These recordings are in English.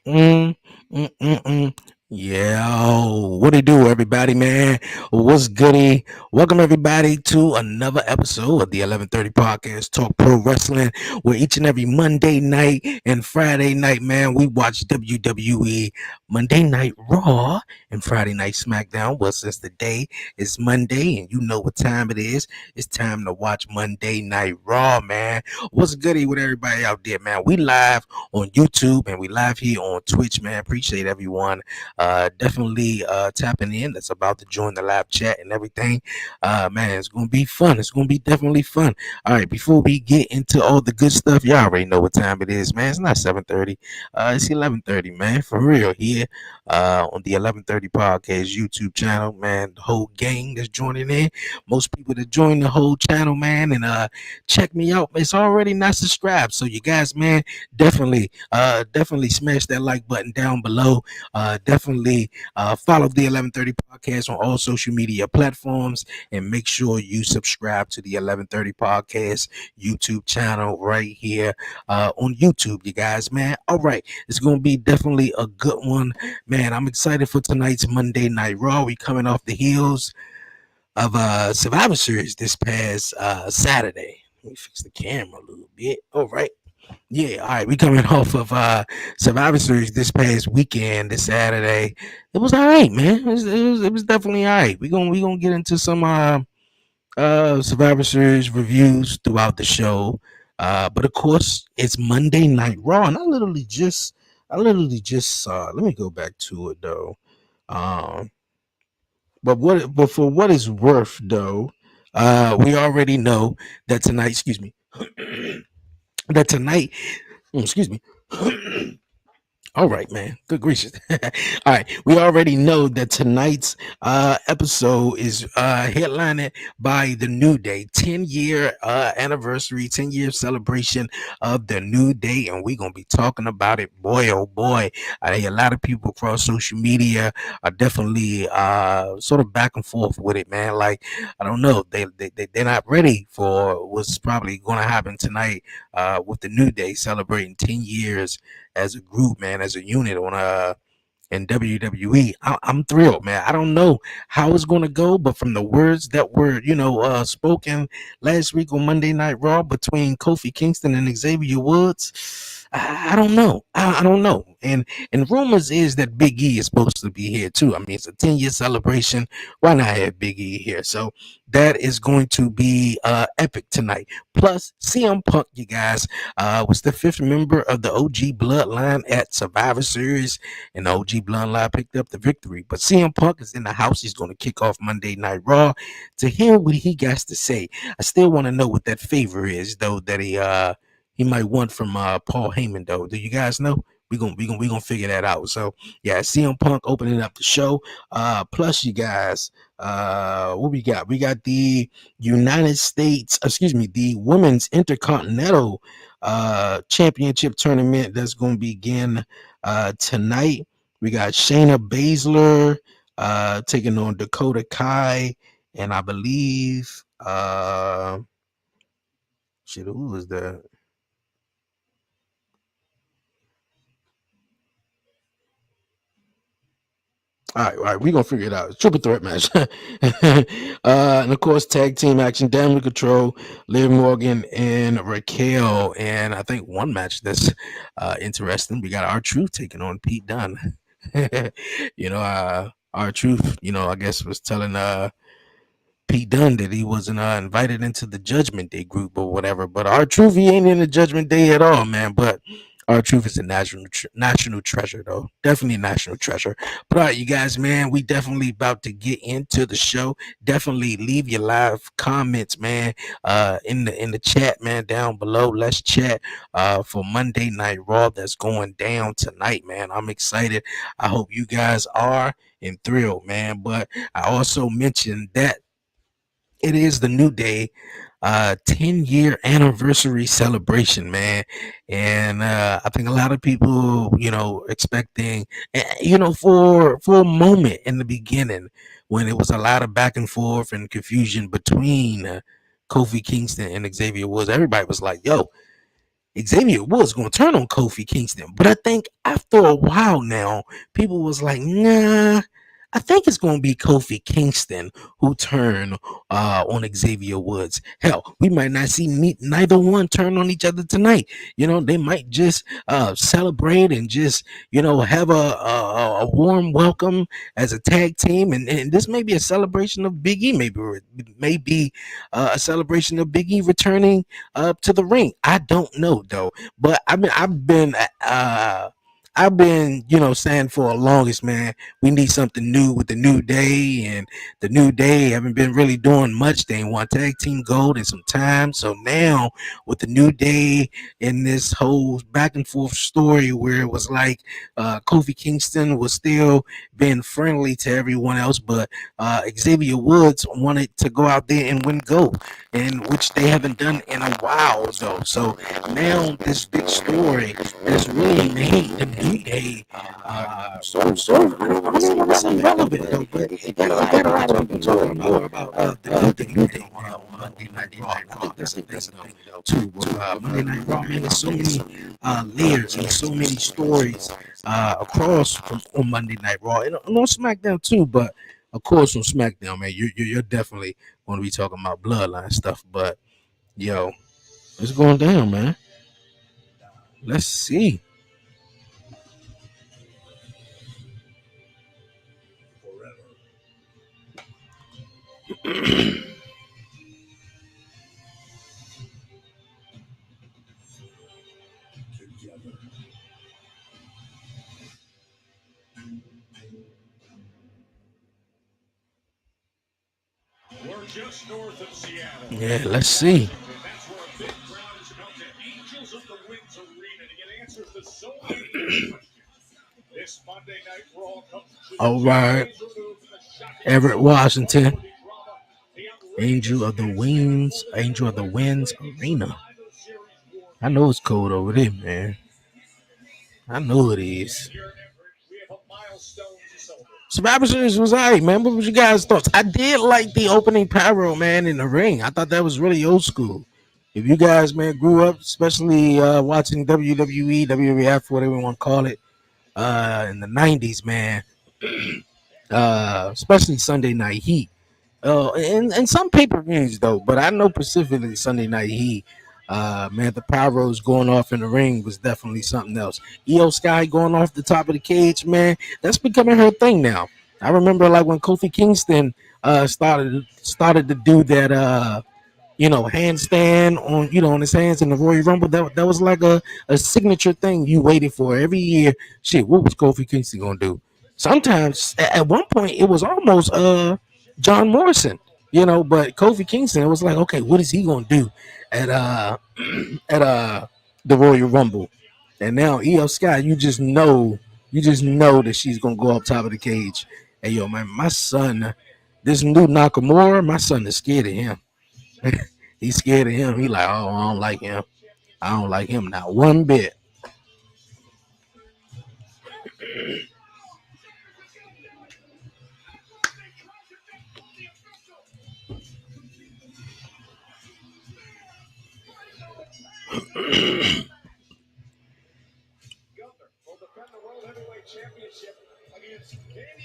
Mm, mm, mm, mm. Yo, what it do, everybody, man? What's goody? Welcome, everybody, to another episode of the 11:30 Podcast, Talk Pro Wrestling, where each and every Monday night and Friday night, man, we watch WWE Monday Night Raw and Friday Night SmackDown. Well, since the day is Monday and you know what time it is, it's time to watch Monday Night Raw, man. What's goody with everybody out there, man? We live on YouTube and we live here on Twitch, man. Appreciate everyone definitely tapping in that's about to join the live chat and everything. Man, it's gonna be fun. It's gonna be definitely fun. All right, before we get into all the good stuff, y'all already know what time it is, man. It's not 7:30. It's 11:30, man. For real here on the 11:30 podcast YouTube channel, man. The whole gang that's joining in. Most people that join the whole channel, man, and check me out. It's already not subscribed. So you guys, man, definitely smash that like button down below. Definitely follow the 11:30 podcast on all social media platforms and make sure you subscribe to the 11:30 podcast YouTube channel right here on YouTube, you guys, man. All right, it's gonna be definitely a good one, man. I'm excited for tonight's Monday Night Raw. We coming off the heels of Survivor Series this past Saturday. Let me fix the camera a little bit. All right. Yeah, all right. We coming off of Survivor Series this past weekend, this Saturday. It was all right, man. It was definitely all right. We gonna get into some Survivor Series reviews throughout the show. But of course, it's Monday Night Raw, and I literally just saw. Let me go back to it though. Um, but for what it's worth though, we already know that tonight. Excuse me. That tonight. Excuse me. All right, man. Good gracious. All right. We already know that tonight's episode is headlined by the New Day 10-year anniversary, 10-year celebration of the New Day. And we're going to be talking about it. Boy, oh boy. A lot of people across social media are definitely sort of back and forth with it, man. Like, I don't know. They're not ready for what's probably going to happen tonight with the New Day celebrating 10 years as a group, man, as a unit on in WWE. I'm thrilled, man. I don't know how it's going to go, but from the words that were, spoken last week on Monday Night Raw between Kofi Kingston and Xavier Woods, I don't know. I don't know. And rumors is that Big E is supposed to be here too. I mean, it's a 10-year celebration. Why not have Big E here? So that is going to be epic tonight. Plus, CM Punk, you guys, was the fifth member of the OG Bloodline at Survivor Series, and the OG Bloodline picked up the victory. But CM Punk is in the house. He's going to kick off Monday Night Raw. To hear what he got to say, I still want to know what that favor is, though, that he might want from Paul Heyman, though. Do you guys know? We gonna figure that out. So yeah, CM Punk opening up the show. Plus, you guys, what we got? We got the United States, excuse me, the Women's Intercontinental Championship tournament that's going to begin tonight. We got Shayna Baszler taking on Dakota Kai, and I believe who was that? All right, we're gonna figure it out. Triple threat match. And of course, tag team action, Damage Control, Liv Morgan and Raquel. And I think one match that's interesting. We got our Truth taking on Pete Dunne. Our Truth, I guess was telling Pete Dunne that he wasn't invited into the Judgment Day group or whatever. But our Truth, he ain't in the Judgment Day at all, man. But our Truth is a national treasure, though. Definitely a national treasure. But all right, you guys, man, we definitely about to get into the show. Definitely leave your live comments, man, in the chat, man, down below. Let's chat for Monday Night Raw that's going down tonight, man. I'm excited. I hope you guys are and thrilled, man. But I also mentioned that it is the New Day 10-year anniversary celebration, man. And I think a lot of people, expecting, for a moment in the beginning when it was a lot of back and forth and confusion between Kofi Kingston and Xavier Woods, everybody was like, yo, Xavier was going to turn on Kofi Kingston. But I think after a while now, people was like, nah, I think it's going to be Kofi Kingston who turn on Xavier Woods. Hell, we might not see neither one turn on each other tonight. They might just celebrate and just, have a warm welcome as a tag team. And this may be a celebration of Big E. Maybe a celebration of Big E returning up to the ring. I don't know though, but I've been saying for the longest, man, we need something new with the New Day, and the New Day haven't been really doing much. They ain't won tag team gold in some time, so now with the New Day in this whole back and forth story where it was like Kofi Kingston was still being friendly to everyone else, but Xavier Woods wanted to go out there and win gold, and which they haven't done in a while though. So now this big story has really made the New Day I want to say relevant though, but it got a lot of people talking more about the New Day now on Monday Night Raw. I think that's the thing though too. Monday Night Raw, man, there's so many layers and so many stories across on Monday Night Raw and on SmackDown too. But of course on SmackDown, man, you're definitely going to be talking about bloodline stuff. But yo, it's going down, man. Let's see. Yeah, let's see. All right. Everett Washington, Angel of the Winds Arena. I know it's cold over there, man. I know it is. Survivor Series was alright, man. What was your guys' thoughts? I did like the opening pyro, man, in the ring. I thought that was really old school. If you guys, man, grew up, especially watching WWE, WWF, whatever you want to call it, in the '90s, man, especially Sunday Night Heat. And some pay per views though, but I know specifically Sunday Night Heat. Man, the pyros going off in the ring was definitely something else. Io Sky going off the top of the cage, man, that's becoming her thing now. I remember like when Kofi Kingston started to do that handstand on on his hands in the Royal Rumble. That was like a signature thing you waited for every year. Shit, what was Kofi Kingston gonna do? Sometimes at one point it was almost John Morrison, but Kofi Kingston, it was like, okay, what is he gonna do at at the Royal Rumble? And now EF Sky, you just know that she's gonna go up top of the cage. Hey yo, man, my son, this new Nakamura, my son is scared of him. He's scared of him. He like, oh, I don't like him. I don't like him not one bit.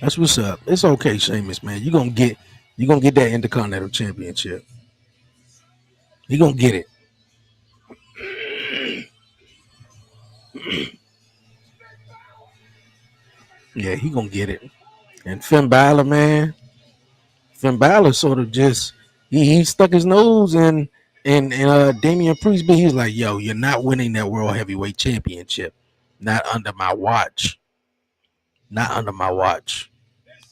That's what's up. It's okay, Sheamus, man. You gonna get that Intercontinental Championship. You gonna get it. Yeah, he gonna get it. And Finn Balor, man. Finn Balor sort of just he stuck his nose in Damian Priest, but he's like, yo, you're not winning that World Heavyweight Championship. Not under my watch. Not under my watch.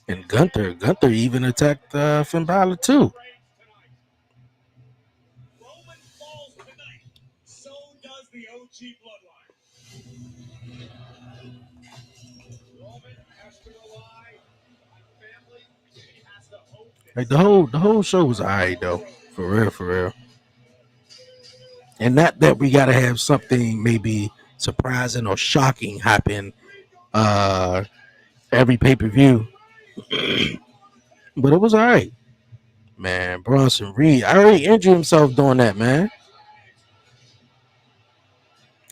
And Gunther even attacked Finn Balor too. Like the whole show was alright though, for real, for real. And not that we gotta have something maybe surprising or shocking happen uh every pay per view, but it was alright, man. Bronson Reed, I already injured himself doing that, man.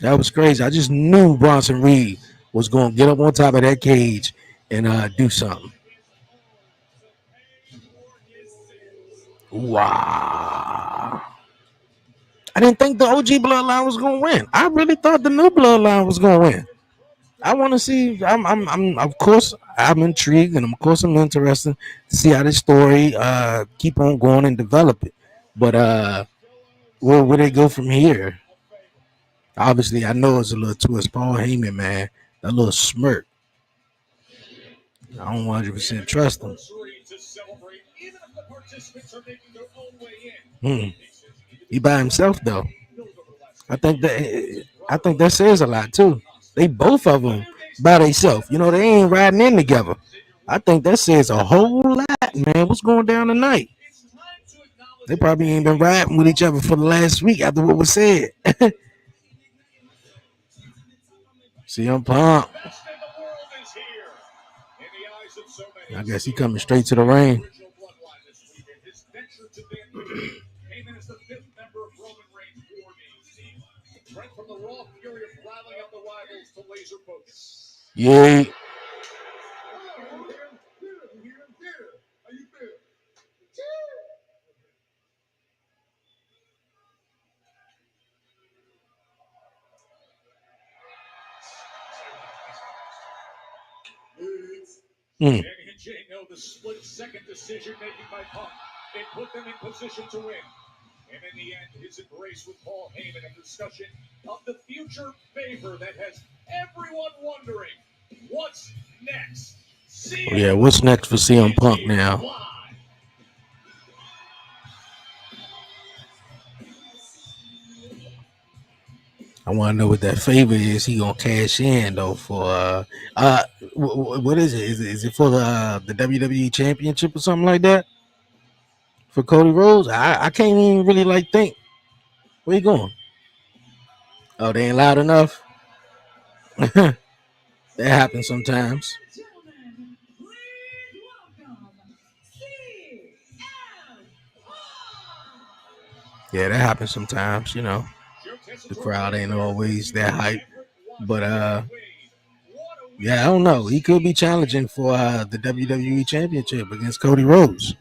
That was crazy. I just knew Bronson Reed was going to get up on top of that cage and do something. Wow. I didn't think the OG bloodline was going to win. I really thought the new bloodline was going to win. I want to see. Of course, I'm intrigued, and of course, I'm interested to see how this story keep on going and develop it. But where they go from here? Obviously, I know it's a little twist. Paul Heyman, man, that little smirk. I don't 100% trust him. He by himself though. I think that says a lot too. They both of them by themselves. You know, they ain't riding in together. I think that says a whole lot, man. What's going down tonight? They probably ain't been riding with each other for the last week after what was said. CM Punk. I guess he coming straight to the ring. Yeah. Mm. Know the split second decision making by Punk. It put them in position to win. And in the end, his embrace with Paul Heyman, a discussion of the future favor that has everyone wondering what's next. Yeah, what's next for CM Punk now? I want to know what that favor is. He gonna cash in though for what is it? Is it for the WWE Championship or something like that? For Cody Rhodes, I can't even really like think. Where you going? Oh, they ain't loud enough. That happens sometimes. Yeah, that happens sometimes. You know, the crowd ain't always that hype, but yeah, I don't know. He could be challenging for the WWE Championship against Cody Rhodes,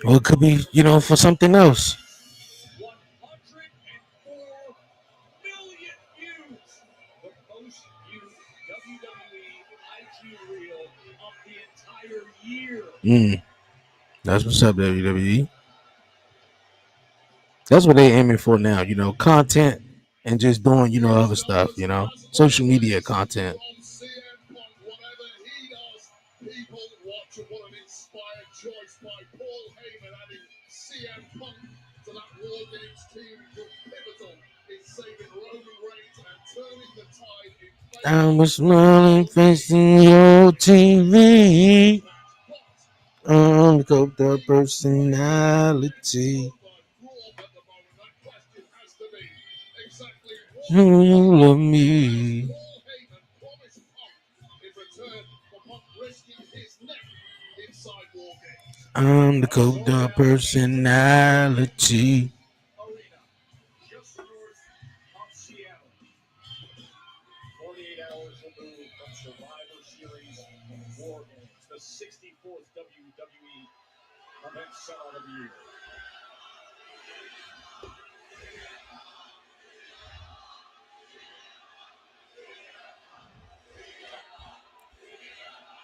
or it could be, for something else. That's what's up, WWE. That's what they aiming for now. Content and just doing, other stuff. Social media content. I'm smiling facing your TV. The personality. You love me. I'm the code personality.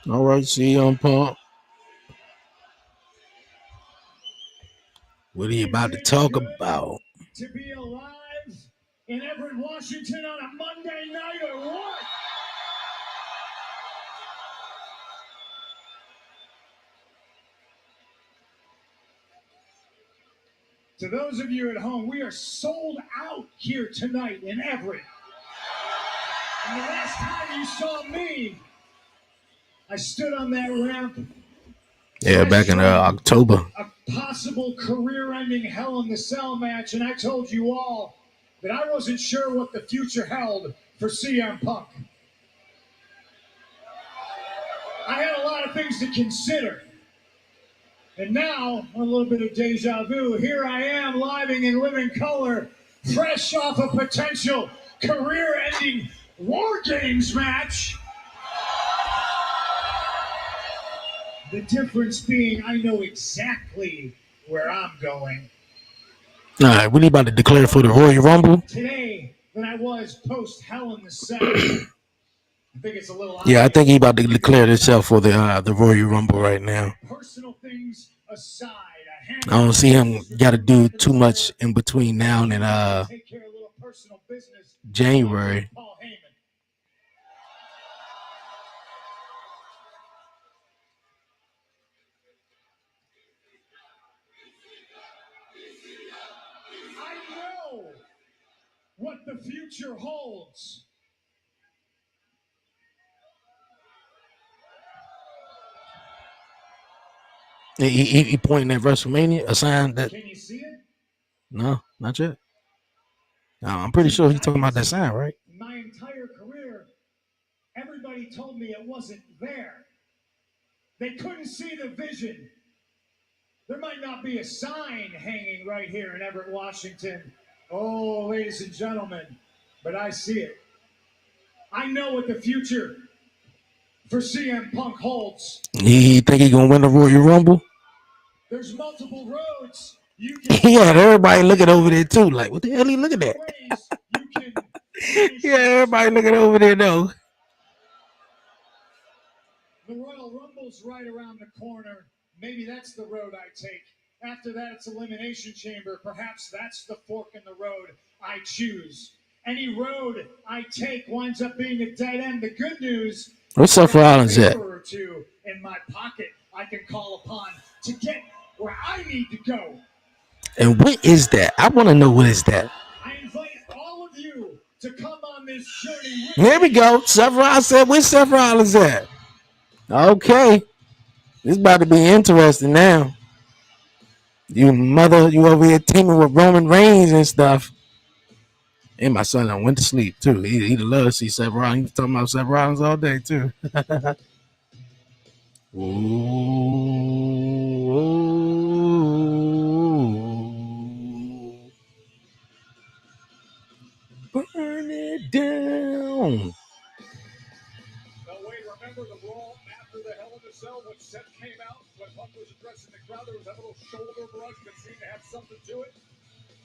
All right, CM Punk. What are you about to talk about? To be alive in Everett, Washington on a Monday night or what? To those of you at home, we are sold out here tonight in Everett. And the last time you saw me, I stood on that ramp. Yeah, back in October. A possible career-ending Hell in the Cell match, and I told you all that I wasn't sure what the future held for CM Punk. I had a lot of things to consider. And now, a little bit of deja vu, here I am, living in living color fresh off a potential career-ending War Games match. The difference being I know exactly where I'm going. All right, what are you about to declare for the Royal Rumble? Today, than I was post Hell in the Cell. I think it's a little. Yeah, I think he about to declare himself for the Royal Rumble right now. Personal things aside, I don't see him got to do too much in between now and January. I know what the future holds. He pointing at WrestleMania, a sign that. Can you see it? No, not yet. I'm pretty sure he's talking about that sign, right? My entire career, everybody told me it wasn't there. They couldn't see the vision. There might not be a sign hanging right here in Everett, Washington. Oh, ladies and gentlemen, but I see it. I know what the future for CM Punk holds. He think he gonna win the Royal Rumble? There's multiple roads. You can He had everybody looking over there too. Like, what the hell he looking at? Yeah, everybody looking over there though. The Royal Rumble's right around the corner. Maybe that's the road I take. After that, it's Elimination Chamber. Perhaps that's the fork in the road I choose. Any road I take winds up being a dead end. The good news, what's Seth Rollins at? or two in my pocket I can call upon to get where I need to go. And what is that? I want to know what is that. I invite all of you to come on this journey. Here we go. Seth Rollins said, "Where's Seth Rollins at?" Okay, this about to be interesting now. You over here teaming with Roman Reigns and stuff. And my son I went to sleep too. He loves to see Seth Rollins. He was talking about Seth Rollins all day too. Burn it down. No way, remember the brawl after the Hell in the Cell when Seth came out, when Punk was addressing the crowd, there was that little shoulder brush that seemed to have something to it.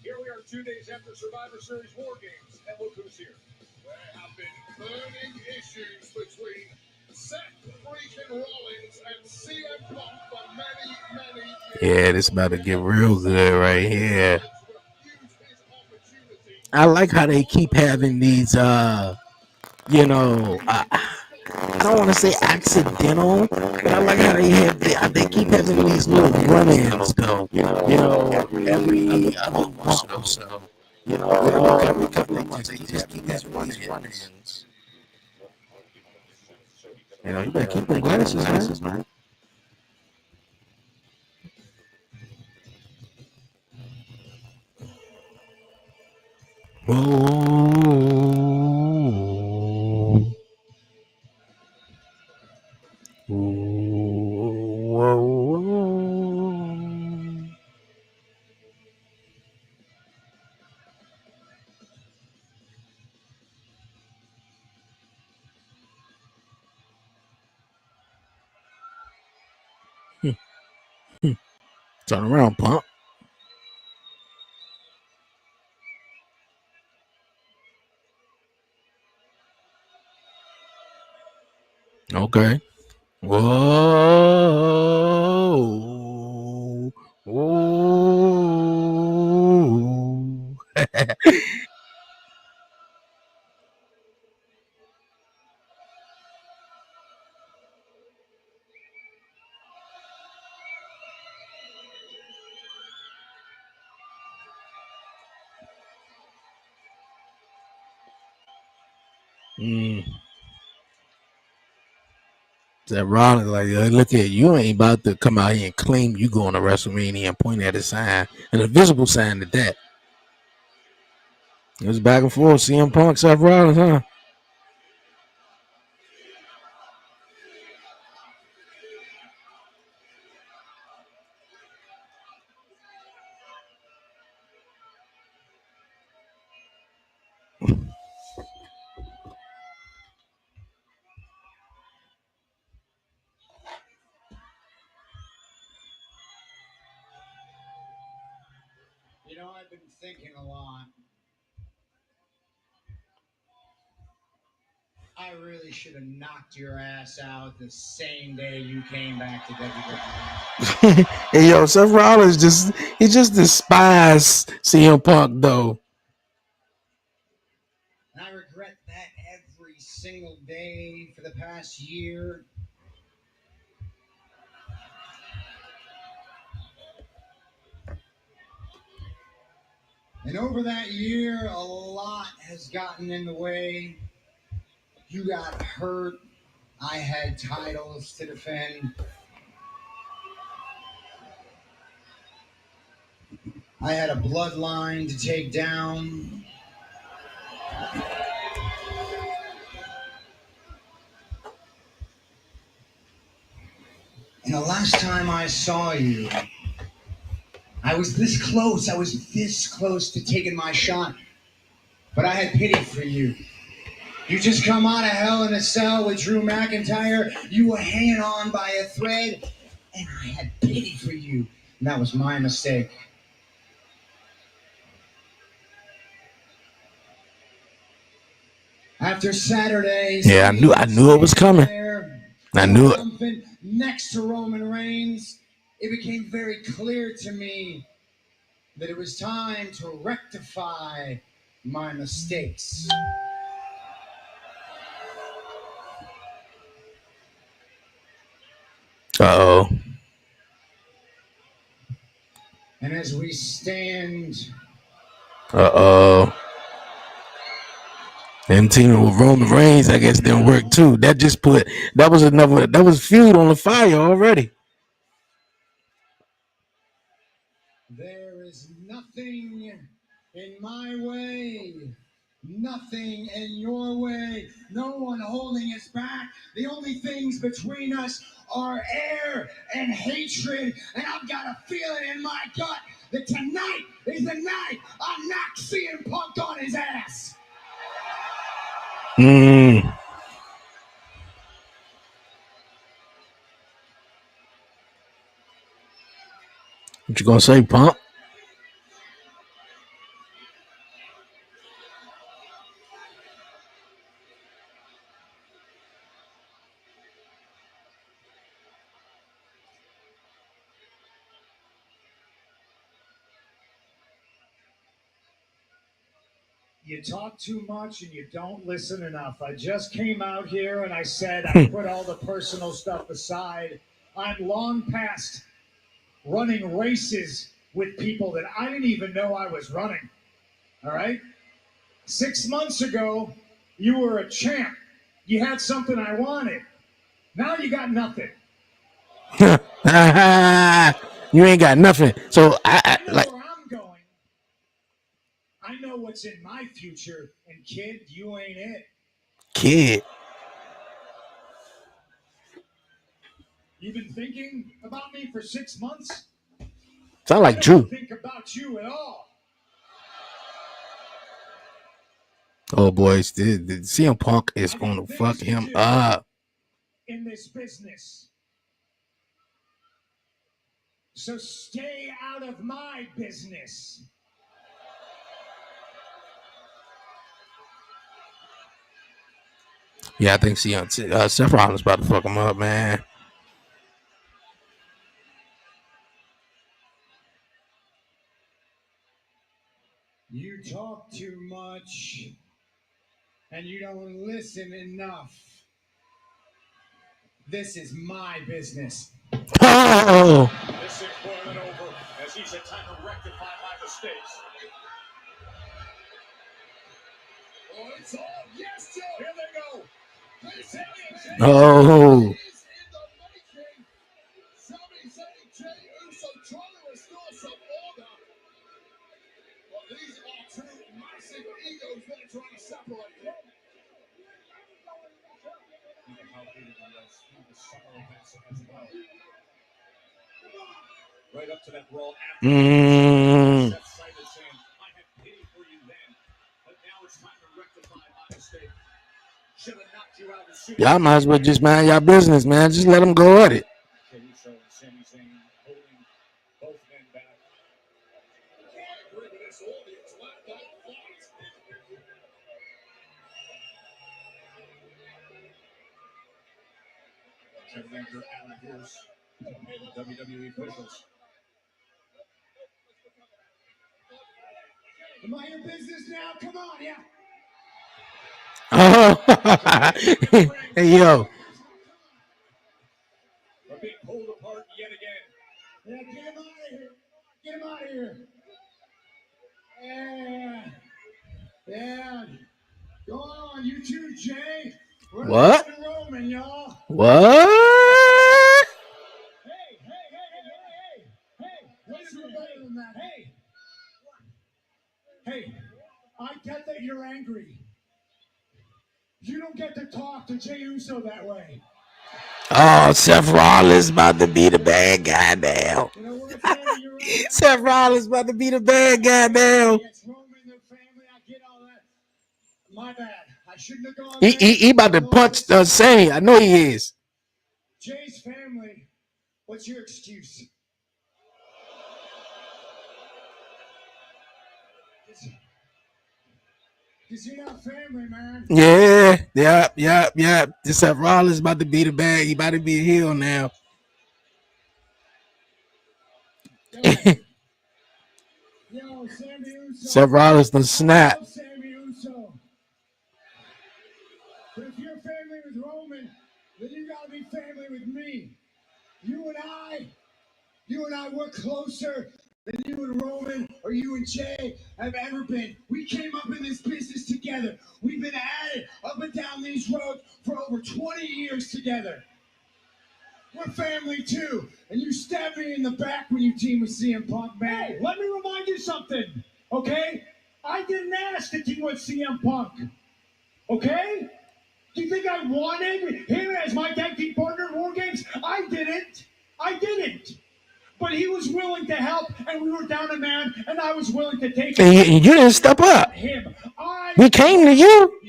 Here we are 2 days after Survivor Series War Games, and look who's here. There have been burning issues between Seth freaking Rollins and CM Punk for many years. Yeah, this about to get real good right here. I like how they keep having these I don't want to say accidental, but I like how they keep having these little run-ins though. Every other month or so. Every couple of months they just keep having these run-ins. You better keep them glasses, man. Whoa. Turn around, Pump. Okay. Whoa. Whoa. That Rollins like, look at you ain't about to come out here and claim you going to WrestleMania and point at a sign, an invisible sign at that. It was back and forth. CM Punk, Seth Rollins, huh? I've been thinking a lot. I really should have knocked your ass out the same day you came back to WWE. And yo, Seth Rollins just despised CM Punk though. And I regret that every single day for the past year. And over that year, a lot has gotten in the way. You got hurt. I had titles to defend. I had a bloodline to take down. And the last time I saw you, I was this close. I was this close to taking my shot. But I had pity for you. You just come out of Hell in a Cell with Drew McIntyre. You were hanging on by a thread. And I had pity for you. And that was my mistake. After Saturday, Yeah, I knew it was coming. I knew it. Next to Roman Reigns, it became very clear to me that it was time to rectify my mistakes. Uh-oh. And as we stand, Uh-oh. And teaming with Roman Reigns, I guess, didn't work too. That was fuel on the fire already. there is nothing in my way, nothing in your way, no one holding us back. The only things between us are air and hatred, and I've got a feeling in my gut that tonight is the night I knock CM Punk on his ass. What you gonna say, Punk? You talk too much and you don't listen enough. I just came out here and I said I put all the personal stuff aside. I'm long past running races with people that I didn't even know I was running. All right? 6 months ago, you were a champ. You had something I wanted. Now you got nothing. You ain't got nothing. So I know where I'm going. I know what's in my future, and kid, you ain't it. Kid. You've been thinking about me for 6 months? Sound like I Drew. don't think about you at all. Oh boys, the CM Punk is gonna fuck him up in this business. So stay out of my business. Yeah, I think Seth Rollins about to fuck him up, man. You talk too much and you don't listen enough. This is my business. Oh. This is boiling over as he said time to rectify my mistakes. Oh, it's all yes, Joe. Here they go. Oh. Somebody saying Jay Uso trying to restore some order. Well, these are two massive egos that are trying to separate them. How big it was through the summer events as well. Right up to that brawl after Seth cited saying, I had pity for you then, but now it's time to rectify my mistake. Should have knocked you out as soon. Y'all might as well just mind your business, man. Just let them go at it. Jey Uso and Sami Zayn holding both men back. WWE officials. Am I in business now? Come on, yeah. Oh, hey yo. We're being pulled apart yet again. Yeah, get him out of here. Get him out of here. Yeah. Yeah. Go on, you too, Jay. We're What? Roman, y'all. What? Hey, what's better than that? Hey, I get that you're angry. You don't get to talk to Jey Uso that way. Oh, Seth Rollins about to be the bad guy now. You know what, Sammy, you're right. Seth Rollins about to be the bad guy now. It's Roman, their family, I get all that. My bad. I shouldn't have gone He, there. he, he about to punch Sammy. I know he is. Jay's family, what's your excuse? Because you're not family, man. Yeah. This Seth Rollins about to be the bad. He about to be a heel now. Yo, Sammy Uso. Seth Rollins done snap. Sammy Uso. But if you're family with Roman, then you gotta be family with me. You and I work closer than you and Roman or you and Jay have ever been. We came up in this business together. We've been at it up and down these roads for over 20 years together. We're family too. And you stabbed me in the back when you teamed with CM Punk, man. Hey, let me remind you something, okay? I didn't ask to team with CM Punk, okay? Do you think I wanted him as my tag team partner in War Games? I didn't. But he was willing to help, and we were down a man, and I was willing to take him. And you didn't step up. We came to you.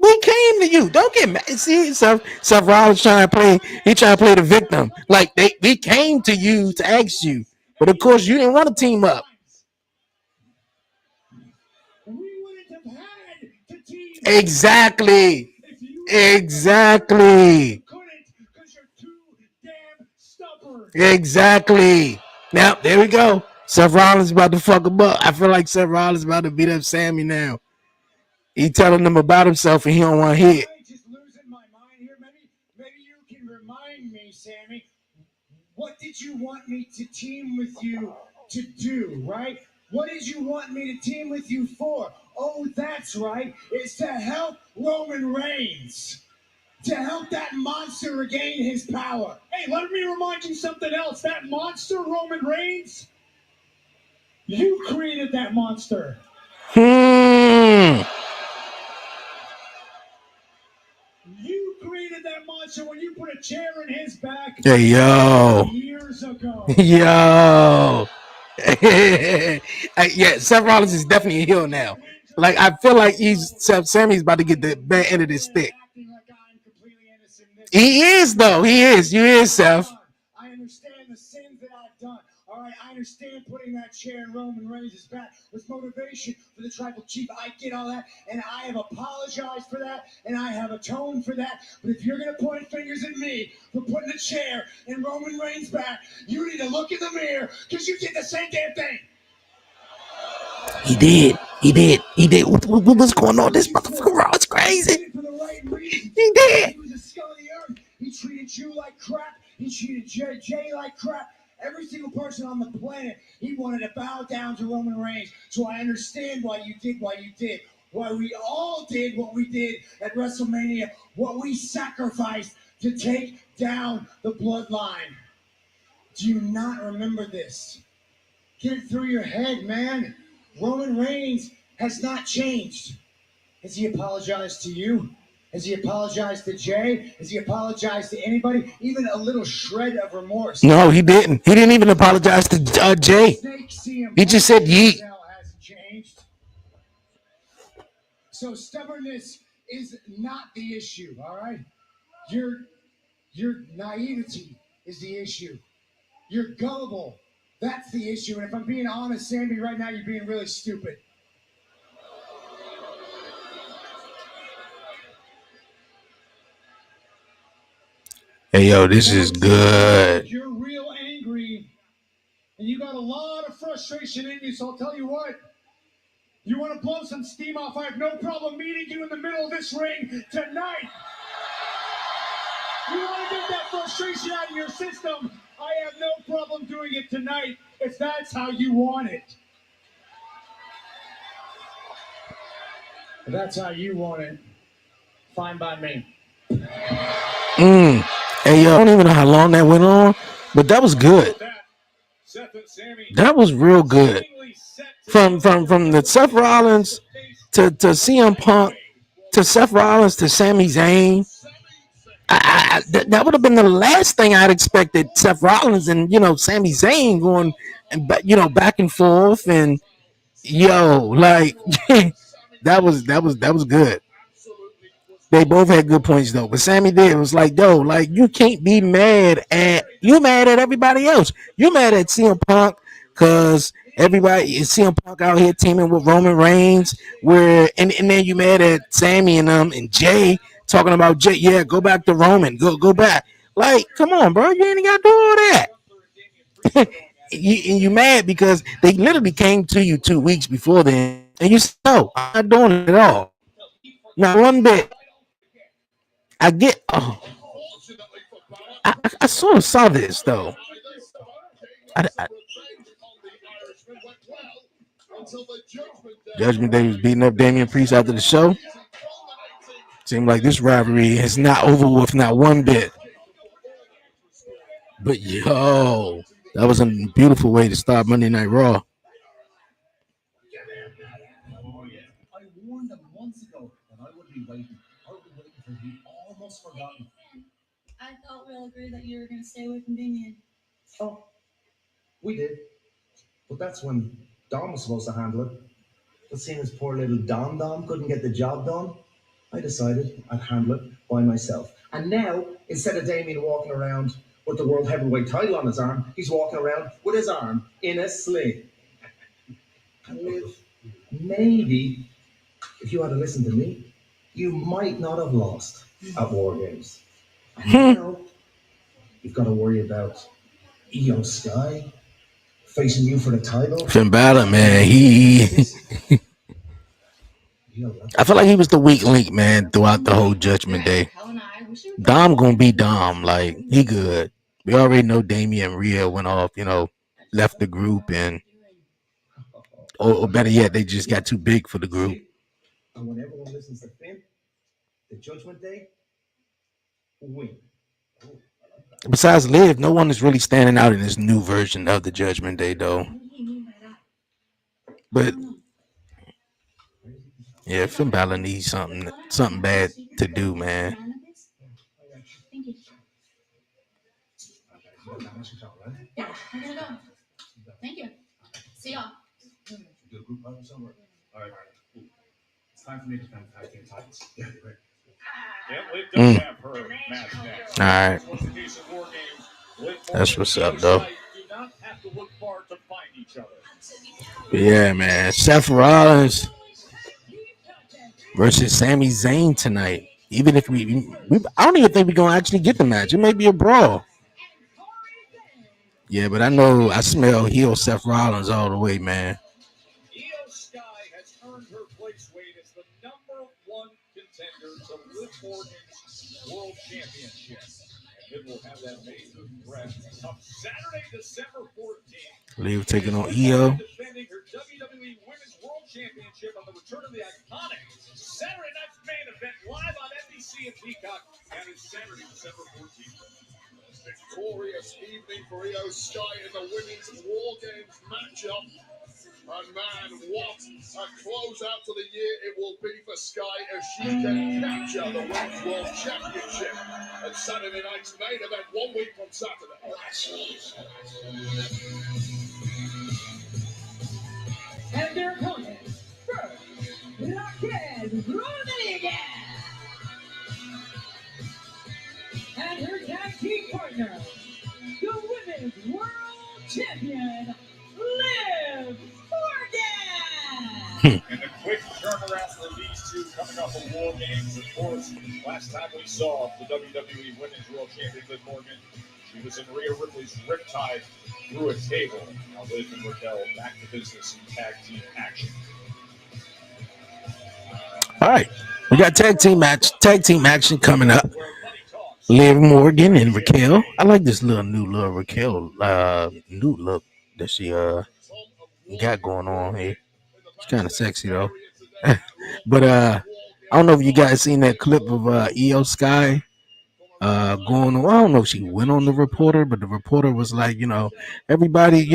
We came to you. Don't get mad. See, Seth Rollins trying to play. He trying to play the victim. Like we came to you to ask you, but of course you didn't want to team up. Exactly. Now there we go. Seth Rollins about to fuck him up. I feel like Seth Rollins about to beat up Sammy now. He telling them about himself and he don't want to hear it. Just losing my mind here. Maybe you can remind me, Sammy. What did you want me to team with you to do, right? What did you want me to team with you for? Oh, that's right. It's to help Roman Reigns. To help that monster regain his power. Hey, let me remind you something else. That monster, Roman Reigns, you created that monster. You created that monster when you put a chair in his back. Hey, yo. Years ago. Yo. Yeah, Seth Rollins is definitely a heel now. Like I feel like Sammy's about to get the bad end of this stick. He is though. He is. You is, Seth. I understand the sins that I've done. All right, I understand putting that chair in Roman Reigns' back was motivation for the tribal chief. I get all that, and I have apologized for that, and I have atoned for that. But if you're gonna point fingers at me for putting a chair in Roman Reigns' back, you need to look in the mirror because you did the same damn thing. He did. What's going on? This motherfucker Raw is crazy. He did. He was a scum of the earth. He treated you like crap. He treated Jay like crap. Every single person on the planet, he wanted to bow down to Roman Reigns. So I understand why you did what you did. Why we all did what we did at WrestleMania. What we sacrificed to take down the bloodline. Do you not remember this? Get it through your head, man. Roman Reigns has not changed. Has he apologized to you? Has he apologized to Jay? Has he apologized to anybody? Even a little shred of remorse? No, he didn't. He didn't even apologize to Jay. He just said yeet. Hasn't changed. So stubbornness is not the issue, all right? Your naivety is the issue. You're gullible. That's the issue. And if I'm being honest, Sammy, right now you're being really stupid. Hey, yo, this is good. You're real angry, and you got a lot of frustration in you, so I'll tell you what. You want to blow some steam off, I have no problem meeting you in the middle of this ring tonight. You want to get that frustration out of your system, I have no problem doing it tonight, if that's how you want it. If that's how you want it, fine by me. Hey, yo, I don't even know how long that went on, but that was good. That was real good. From the Seth Rollins to CM Punk to Seth Rollins to Sami Zayn. That would have been the last thing I'd expected. Seth Rollins and Sami Zayn going and back and forth and like that was good. They both had good points though, but Sammy did. It was like, like you can't be mad at everybody else. You mad at CM Punk because everybody is CM Punk out here teaming with Roman Reigns, and then you mad at Sammy and and Jay talking about Jay. Yeah, go back to Roman. Go back. Like, come on, bro. You ain't got to do all that. you mad because they literally came to you 2 weeks before then, and you said, no, I'm not doing it at all. Not one bit. I get. Oh, I sort of saw this though. I, Judgment Day was beating up Damian Priest after the show. Seemed like this rivalry is not over with, not one bit. But that was a beautiful way to start Monday Night Raw. I warned them months ago that I would be waiting. I would be waiting for you almost forgotten. I thought we all agreed that you were going to stay away from Damien. Oh, we did. But that's when Dom was supposed to handle it. But seeing as poor little Dom couldn't get the job done, I decided I'd handle it by myself. And now, instead of Damien walking around with the World Heavyweight title on his arm, he's walking around with his arm in a sling. And Liv, maybe, if you had listened to me, you might not have lost at War Games. And now, you've got to worry about Io Sky facing you for the title. Finn Balor, man, I feel like he was the weak link, man, throughout the whole Judgment Day. Dom gonna be Dom, like he good. We already know Damian and Rhea went off, left the group, and or better yet, they just got too big for the group. And when everyone listens to Finn, the Judgment Day win. Besides Liv, no one is really standing out in this new version of the Judgment Day, though. But yeah, Finn Balor needs something bad to do, man. Yeah, I'm gonna go. Thank you. See y'all. Do a group huddle somewhere. All right. Cool. It's time for me to defend tag team titles. Yeah, right. Mm. All right. That's what's up, though. But yeah, man. Seth Rollins versus Sami Zayn tonight. Even if I don't even think we're gonna actually get the match. It may be a brawl. Yeah, but I smell heel Seth Rollins all the way, man. Io Sky has earned her place weight as the #1 contender to Liv Morgan's World Championship. And Liv will have that major threat on Saturday, December 14th. Liv taking on Io. Defending her WWE Women's World Championship on the return of the iconic Saturday night's main event live on NBC and Peacock. And it's Saturday, December 14th. Victorious evening for Io Sky in the Women's War Games matchup. And man, what a closeout to the year it will be for Sky as she can capture the Women's World Championship at Saturday night's main event 1 week from Saturday. And their opponents, first, Raquel Rodriguez. And her tag team partner, the Women's World Champion, off of War Games, of course. Last time we saw the WWE Women's World Champion Liv Morgan, she was in Rhea Ripley's Riptide through a table. Now Liv and Raquel back to business in tag team action. All right, we got tag team action coming up. Liv Morgan and Raquel. I like this new little Raquel new look that she got going on here. It's kind of sexy though. But I don't know if you guys seen that clip of Io Sky going on. I don't know if she went on the reporter, but the reporter was like, everybody,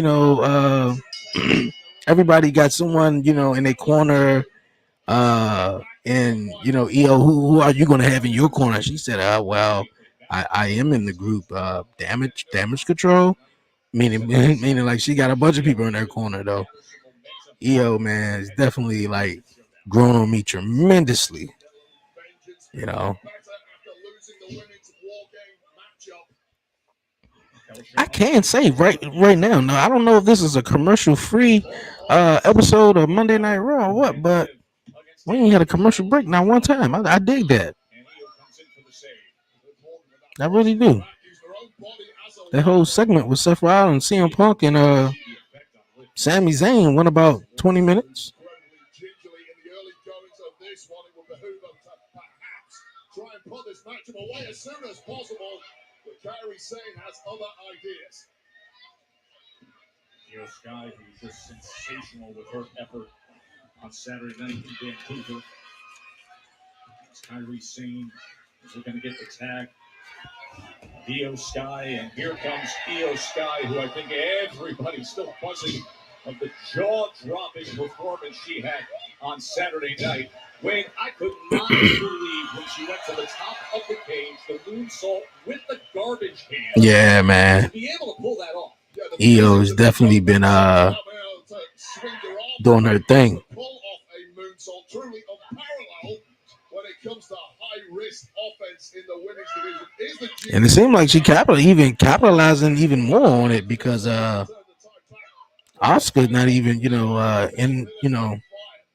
everybody got someone, in their corner. And Io, who are you gonna have in your corner? She said, well, I am in the group damage control. Meaning like she got a bunch of people in her corner though. Io, man, is definitely like grown on me tremendously. You know, I can't say right now. No, I don't know if this is a commercial free episode of Monday Night Raw or what, but we ain't had a commercial break not one time. I dig that. I really do. That whole segment with Seth Rollins, CM Punk, and Sami Zayn went about 20 minutes. Try and put this matchup away as soon as possible. But Kairi Sane has other ideas. Io Sky, who's just sensational with her effort on Saturday night in Vancouver. It's Kairi Sane. We're going to get the tag. Io Sky, and here comes Io Sky, who I think everybody's still buzzing of the jaw-dropping performance she had on Saturday night. When I could not believe when she went to the top of the cage, the moonsault with the garbage can. Yeah, man. To be able to pull that off. Io has definitely been doing her thing. Pull off a moonsault truly unparalleled when it comes to high-risk offense in the women's division. And it seemed like she capitalizing even more on it because Oscar's not even,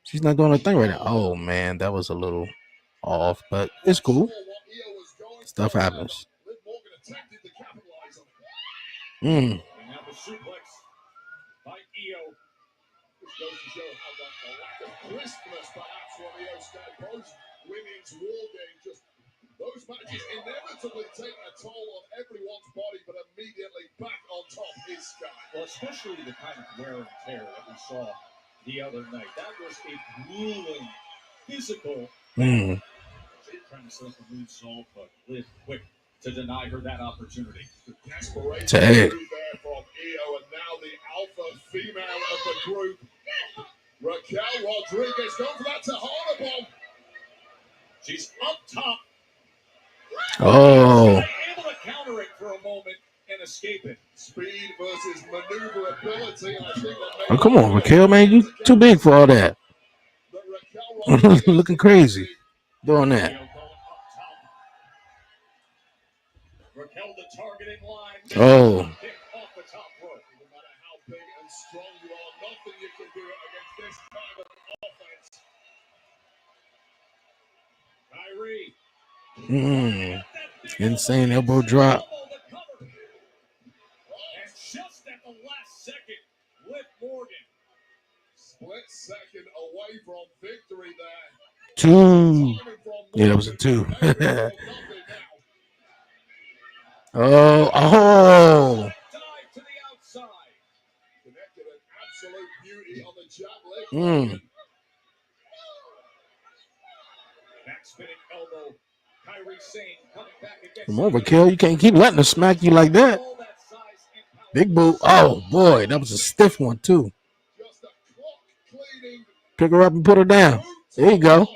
she's not doing her thing right now. Oh man, that was a little off, but it's cool. Stuff happens. And now the suplex by Io. Which goes to show how the lack of crispness perhaps from Io Sky post women's war game. Just those matches inevitably take a toll on everyone's body, but immediately back on top is Sky. Well, especially the kind of wear and tear that we saw the other night. That was a grueling physical. Mm. Trying to set up a moonsault, but Liv quick to deny her that opportunity. The desperation Tag. there from Io, and now the alpha female of the group, Raquel Rodriguez, going for that Tahana bomb. She's up top. Oh. Able to counter it for a moment and escape it. Speed versus maneuverability. I think that Oh, come on, Raquel, man. You too big for all that. Looking crazy doing that. Raquel, the targeting line. Oh. Off the top rope. No matter how big and strong you are, nothing you can do against this kind of offense. Kyrie. Insane elbow drop. And just at the last second, Liv Morgan. Split second away from victory there. 2. Yeah, that was a 2. Oh. Mm. Come on, Raquel. You can't keep letting her smack you like that. Big boot. Oh, boy. That was a stiff one, too. Pick her up and put her down. There you go.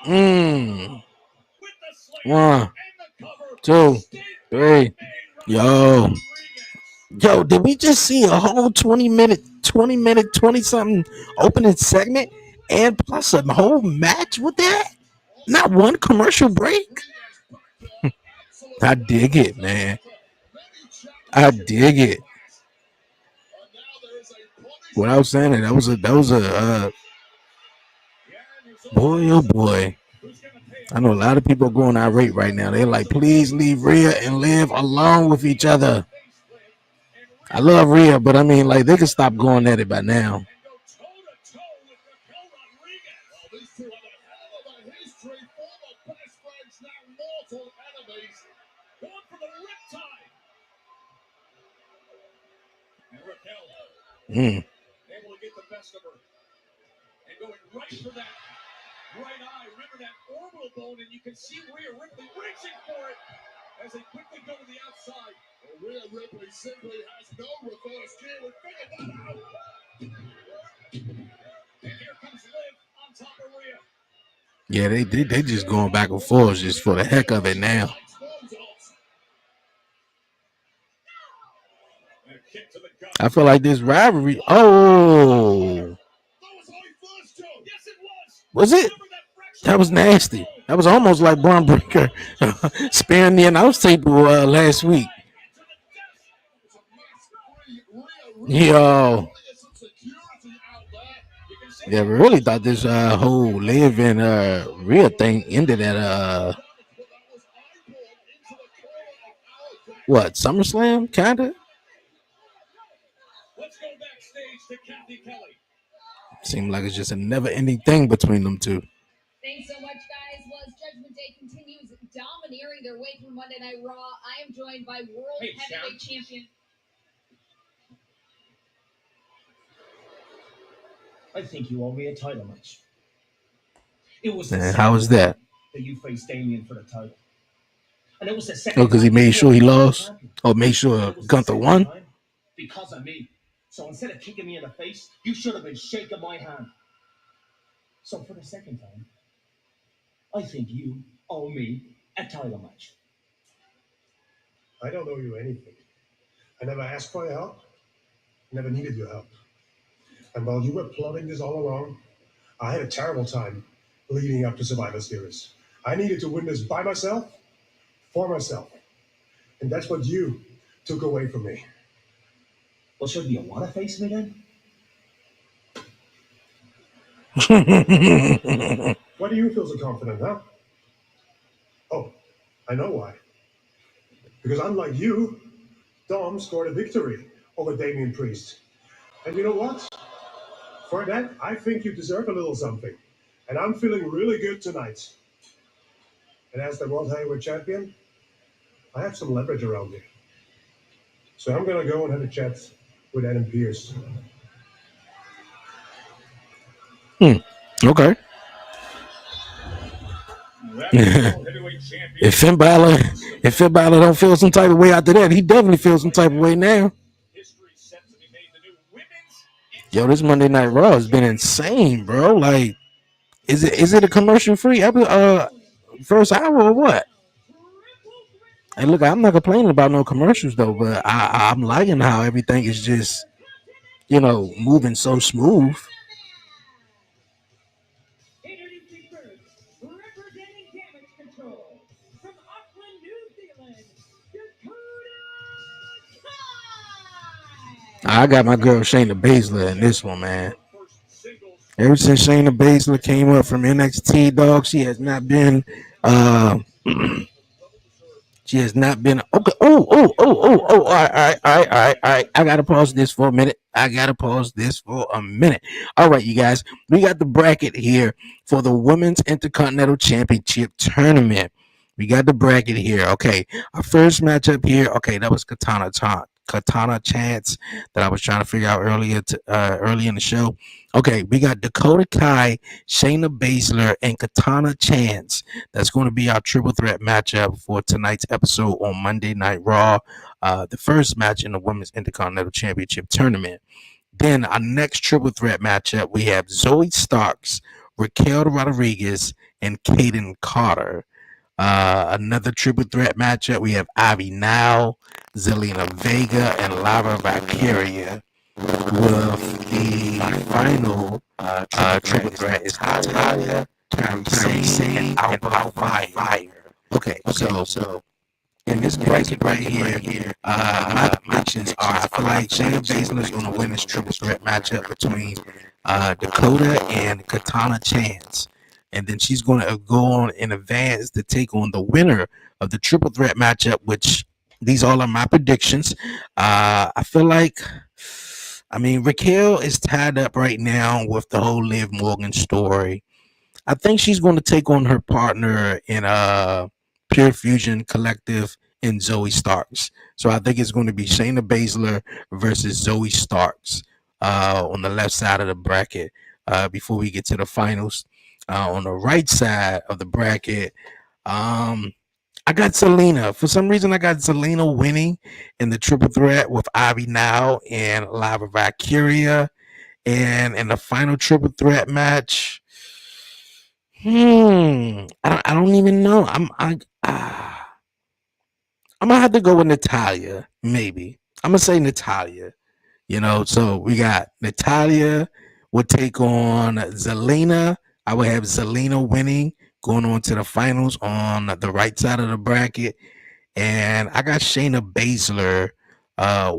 Mm. 1, 2, 3. Yo, did we just see a whole 20-minute, 20-something opening segment and plus a whole match with that? Not one commercial break? I dig it, man. I dig it. Without saying it, that was a boy, oh boy. I know a lot of people are going irate right now. They're like, please leave Rhea and Liv alone with each other. I love Rhea, but I mean, like, they can stop going at it by now. These two have a hell of a history, former best friends, now mortal enemies. Going for the riptide. And Raquel able to get the best of her. And going right for that right eye. Remember that orbital bone, and you can see Rhea Ripley reaching for it as they quickly go to the outside. Well, Rhea Ripley simply has no reverse gear. We figured that out. And here comes Liv on top of Rhea. Yeah, they just going back and forth just for the heck of it now. I feel like this rivalry. Oh, was it? That was nasty. That was almost like Braun Breaker sparing the announce table last week. Yo. Yeah, we really thought this whole Liv and Rhea thing ended at what, SummerSlam, kinda? Seemed like it's just a never-ending thing between them two. Thanks so much, guys. Well, as Judgment Day continues domineering their way through Monday Night Raw, I am joined by World Heavyweight Champion. I think you owe me a title match. It was And how was that? That you faced Damien for the title. And it was the Oh, second because he time made you sure he won the lost? champion. Or made And sure it was the Gunther second won? time because of me. So instead of kicking me in the face, you should have been shaking my hand. So for the second time, I think you owe me a title match. I don't owe you anything. I never asked for your help. Never needed your help. And while you were plotting this all along, I had a terrible time leading up to Survivor Series. I needed to win this by myself, for myself. And that's what you took away from me. Well, so do you want to face me then? Why do you feel so confident, huh? Oh, I know why. Because unlike you, Dom scored a victory over Damian Priest. And you know what? For that, I think you deserve a little something. And I'm feeling really good tonight. And as the World Heavyweight Champion, I have some leverage around you. So I'm going to go and have a chat with Adam Pearce. Okay. if Finn Balor don't feel some type of way after that, he definitely feels some type of way now. Yo, this Monday Night Raw has been insane, bro. Like, is it a commercial free first hour or what? Hey, look, I'm not complaining about no commercials though, but I'm liking how everything is just, moving so smooth. Introducing first, representing Damage Control from Auckland, New Zealand, Dakota Kai. I got my girl Shayna Baszler in this one, man. Ever since Shayna Baszler came up from NXT, dog, she has not been She has not been okay. Oh. All right. I gotta pause this for a minute. All right, you guys. We got the bracket here for the Women's Intercontinental Championship tournament. We got the bracket here. Okay. Our first matchup here. Okay, that was Katana Chance that I was trying to figure out early in the show. Okay, we got Dakota Kai, Shayna Baszler, and Katana Chance. That's going to be our triple threat matchup for tonight's episode on Monday Night Raw, the first match in the Women's Intercontinental Championship tournament. Then our next triple threat matchup, we have Zoe Starks, Raquel Rodriguez, and Kaden Carter. Another triple threat matchup, we have Ivy Now, Zelina Vega, and Lara Valkyria. With the final triple threat is Natalia, Kairi Sane, and Alpha Fire. Okay, so in this bracket right here, my predictions are I feel like Shayna Baszler is going to win this triple threat matchup between Dakota and Katana Chance. And then she's going to go on in advance to take on the winner of the triple threat matchup, which these all are my predictions. I feel like, I mean, Raquel is tied up right now with the whole Liv Morgan story. I think she's going to take on her partner in Pure Fusion Collective and Zoe Starks. So I think it's going to be Shayna Baszler versus Zoe Starks on the left side of the bracket before we get to the finals. On the right side of the bracket, um, I got Selena. For some reason, I got Selena winning in the triple threat with Ivy Now and Lava Valkyria. And in the final triple threat match, I don't even know. I'm gonna have to go with Natalia. Maybe I'm gonna say Natalia. So we got Natalia would take on Zelina. I would have Zelina winning, going on to the finals on the right side of the bracket, and I got Shayna Baszler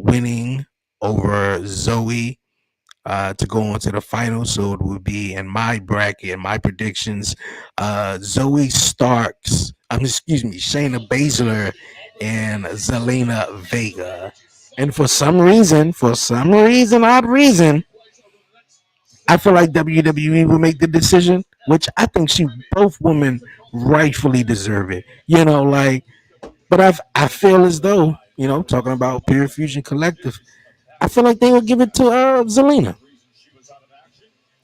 winning over Zoe to go on to the finals. So it would be in my bracket, my predictions, Zoe Starks, excuse me, Shayna Baszler and Zelina Vega. And for some reason, odd reason, I feel like WWE will make the decision, which I think both women rightfully deserve it. But I feel as though, talking about Pure Fusion Collective, I feel like they would give it to Zelina.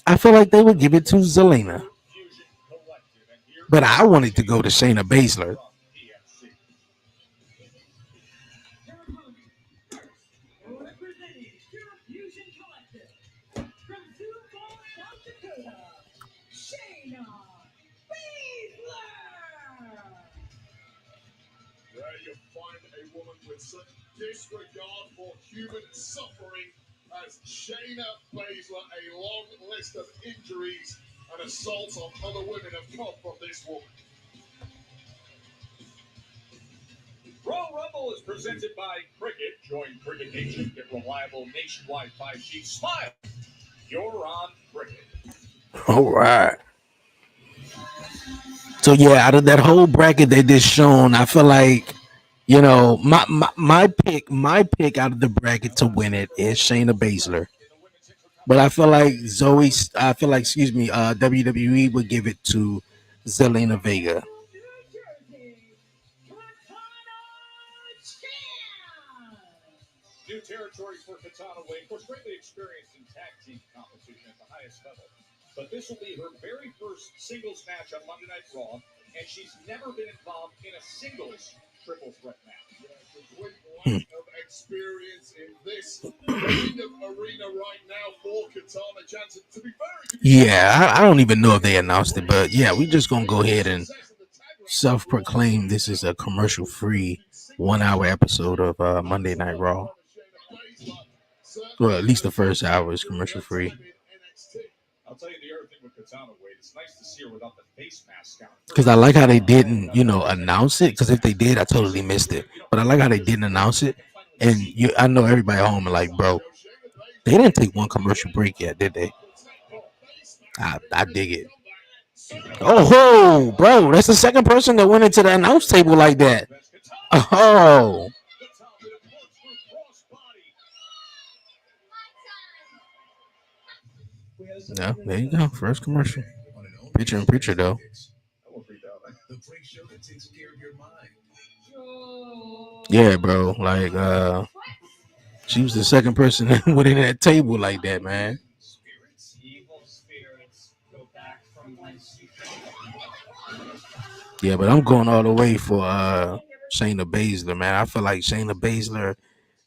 I feel like they would give it to Zelina. But I wanted to go to Shayna Baszler. Representing Pure Fusion Collective from Sioux Falls, South Dakota, Shayna Baszler. There you find a woman with such disregard for human suffering as Shayna Baszler. A long list of injuries and assaults on other women have come from this woman. Royal Rumble is presented by Cricket. Join Cricket Nation. Get reliable nationwide 5G. Smile. You're on Cricket. All right. So yeah, out of that whole bracket they just shown, I feel like my pick out of the bracket to win it is Shayna Baszler. But I feel like excuse me, WWE would give it to Zelina Vega. New territories for Katana Wade. Of course, greatly experienced in tag team competition at the highest level. But this will be her very first singles match on Monday Night Raw, and she's never been involved in a singles triple threat match. Yeah, a great lack of experience in this kind of arena right now for Katana Johnson. To be fair, Yeah, I don't even know if they announced it, but yeah, we just gonna go ahead and self-proclaim this is a commercial-free 1 hour episode of Monday Night Raw. Well, at least the first hour is commercial-free. I'll tell you the other thing with Katana Wade. It's nice to see her without the face mask on. Because I like how they didn't, announce it. Because if they did, I totally missed it. But I like how they didn't announce it. And I know everybody at home are like, bro, they didn't take one commercial break yet, did they? I dig it. Oh, bro, that's the second person that went into the announce table like that. Oh, no, there you go. First commercial. Picture in picture, though. Yeah, bro. Like, she was the second person that went in that table like that, man. Yeah, but I'm going all the way for Shayna Baszler, man. I feel like Shayna Baszler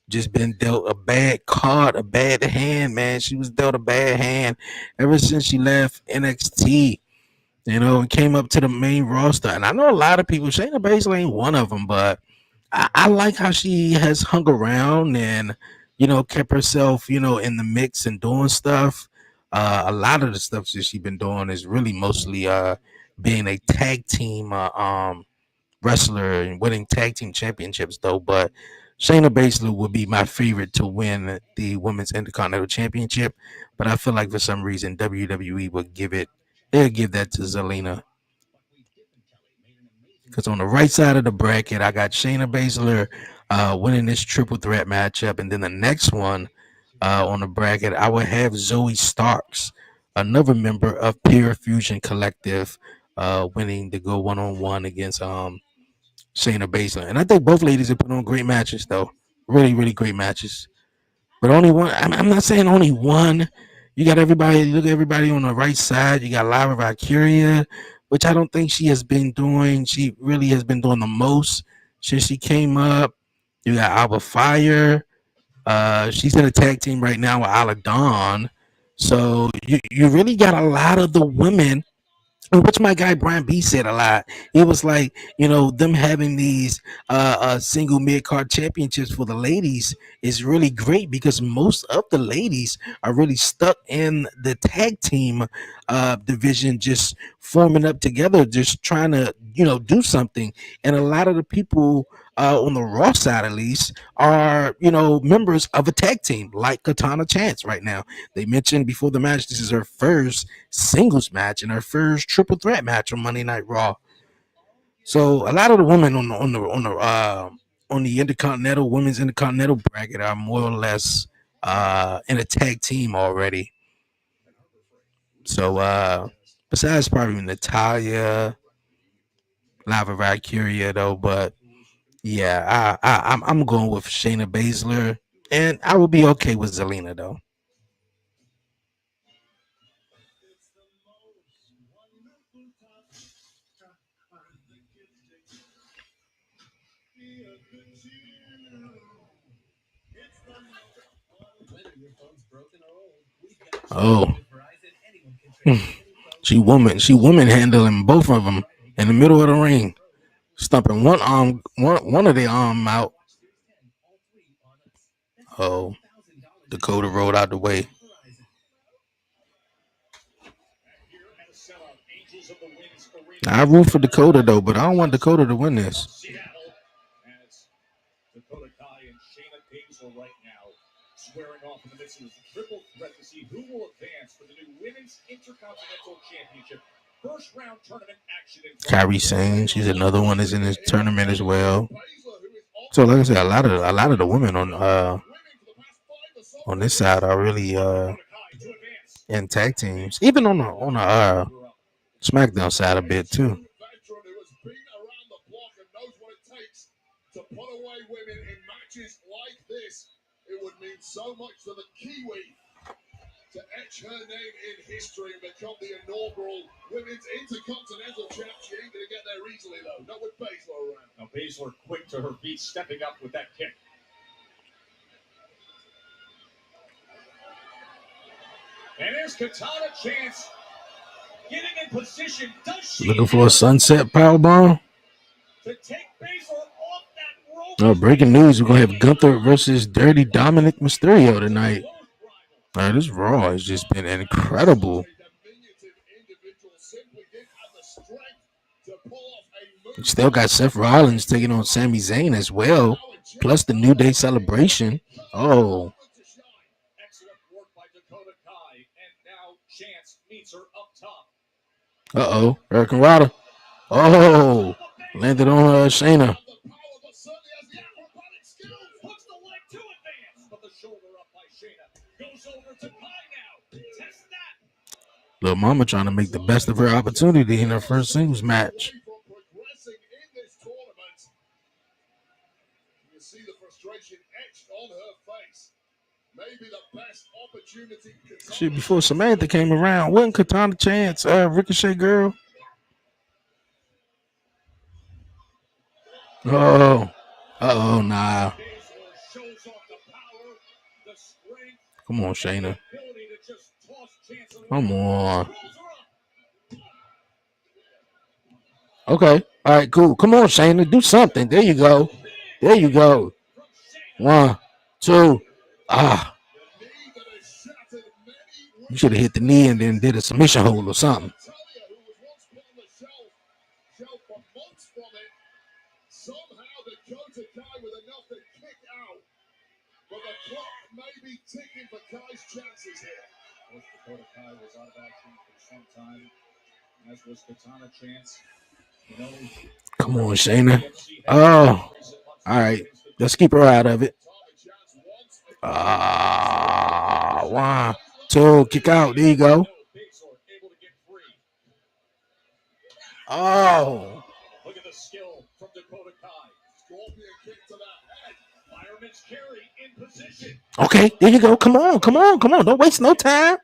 just been dealt a bad card, a bad hand, man. She was dealt a bad hand ever since she left NXT, and came up to the main roster. And I know a lot of people, Shayna Baszler ain't one of them, but I like how she has hung around and, kept herself, in the mix and doing stuff. A lot of the stuff that she's been doing is really mostly being a tag team wrestler and winning tag team championships though. But Shayna Baszler would be my favorite to win the Women's Intercontinental Championship. But I feel like for some reason WWE would they'll give that to Zelina. Because on the right side of the bracket, I got Shayna Baszler winning this triple threat matchup. And then the next one on the bracket, I would have Zoe Starks, another member of Pure Fusion Collective, winning to go one on one against Shayna Baszler. And I think both ladies have put on great matches, though. Really, really great matches. But only one, I'm not saying only one. You got everybody, look at everybody on the right side. You got Lyra Valkyria, which I don't think she has been doing. She really has been doing the most since she came up. You got Alba Fire. She's in a tag team right now with Ala Dawn. So you really got a lot of the women, which my guy Brian B said a lot. It was like, them having these single mid card championships for the ladies is really great because most of the ladies are really stuck in the tag team division, just forming up together, just trying to do something. And a lot of the people on the Raw side, at least, are members of a tag team like Katana Chance right now. They mentioned before the match this is her first singles match and her first triple threat match on Monday Night Raw. So a lot of the women on the Intercontinental Women's Intercontinental bracket are more or less in a tag team already. So besides probably Natalia, Lava Valkyria though, but yeah, I'm going with Shayna Baszler, and I will be okay with Zelina though. Oh, she woman handling both of them in the middle of the ring, stumping one of the arm out. Oh, Dakota rolled out the way. I root for Dakota though, but I don't want Dakota to win this. Seattle as Dakota Kai and Shayna Baszler right now squaring off in the midst of this triple threat to see who will advance for the new Women's Intercontinental Championship. First round tournament action in Kyrie Sane, she's another one that's in this tournament as well. So like I said, a lot of the women on this side are really in tag teams, even on the SmackDown side a bit too. To put away women in matches like this, it would mean so much to the Kiwi to etch her name in history and become the inaugural Women's Intercontinental Champ. She ain't going to get there easily, though. Not with Baszler around. Now, Baszler quick to her feet, stepping up with that kick. And there's Katana Chance getting in position. Does she Looking for a sunset powerbomb? to take Baszler off that rope? Oh, breaking news: we're gonna have Gunther versus Dirty Dominic Mysterio tonight. This Raw has just been incredible. You still got Seth Rollins taking on Sami Zayn as well, plus the New Day celebration. Oh, Excellent work by Dakota Kai, and now Chance meets her up top. Hurricane Rada. Oh, landed on Shayna. Hooks the leg to advance, but the shoulder up by Shayna. Goes over to Kai now. Test that. Little Mama trying to make the best of her opportunity in her first singles match. Progressing in this tournament. You see the frustration etched on her face. Maybe the best opportunity. Shit, before Samantha came around, wasn't Katana Chance Ricochet girl? Oh, nah. Come on, Shayna. Come on. Okay. All right, cool. Come on, Shayna. Do something. There you go. There you go. 1, 2. You should have hit the knee and then did a submission hold or something. Come on, Shayna. Oh, all right. Let's keep her out of it. One, two, kick out. There you go. Oh. Look at the skill from Dakota Kai. Scorpion kick to the head. Fireman's carry in position. Okay, there you go. Come on, come on, come on. Don't waste no time.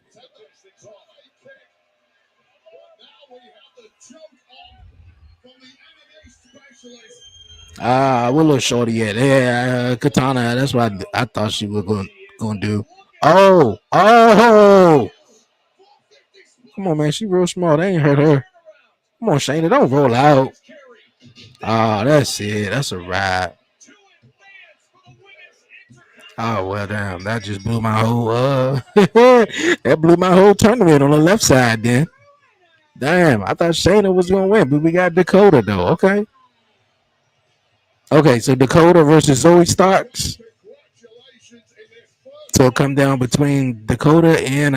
What little shorty at? Yeah, Katana. That's what I thought she was going to do. Oh. Come on, man. She real small. They ain't hurt her. Come on, Shayna. Don't roll out. Oh, that's it. That's a wrap. Oh well, damn! That just blew my whole that blew my whole tournament on the left side. Then, damn! I thought Shayna was gonna win, but we got Dakota though. Okay. So Dakota versus Zoe Starks. So it come down between Dakota and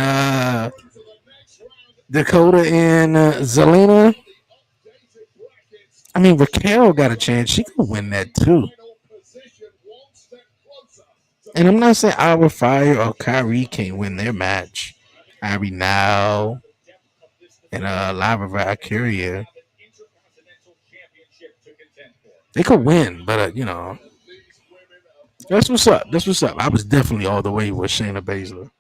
Zelina. I mean, Raquel got a chance. She could win that too. And I'm not saying Our Fire or Kyrie can't win their match. Kyrie now and Lava Valkyria. They could win, but that's what's up. That's what's up. I was definitely all the way with Shayna Baszler.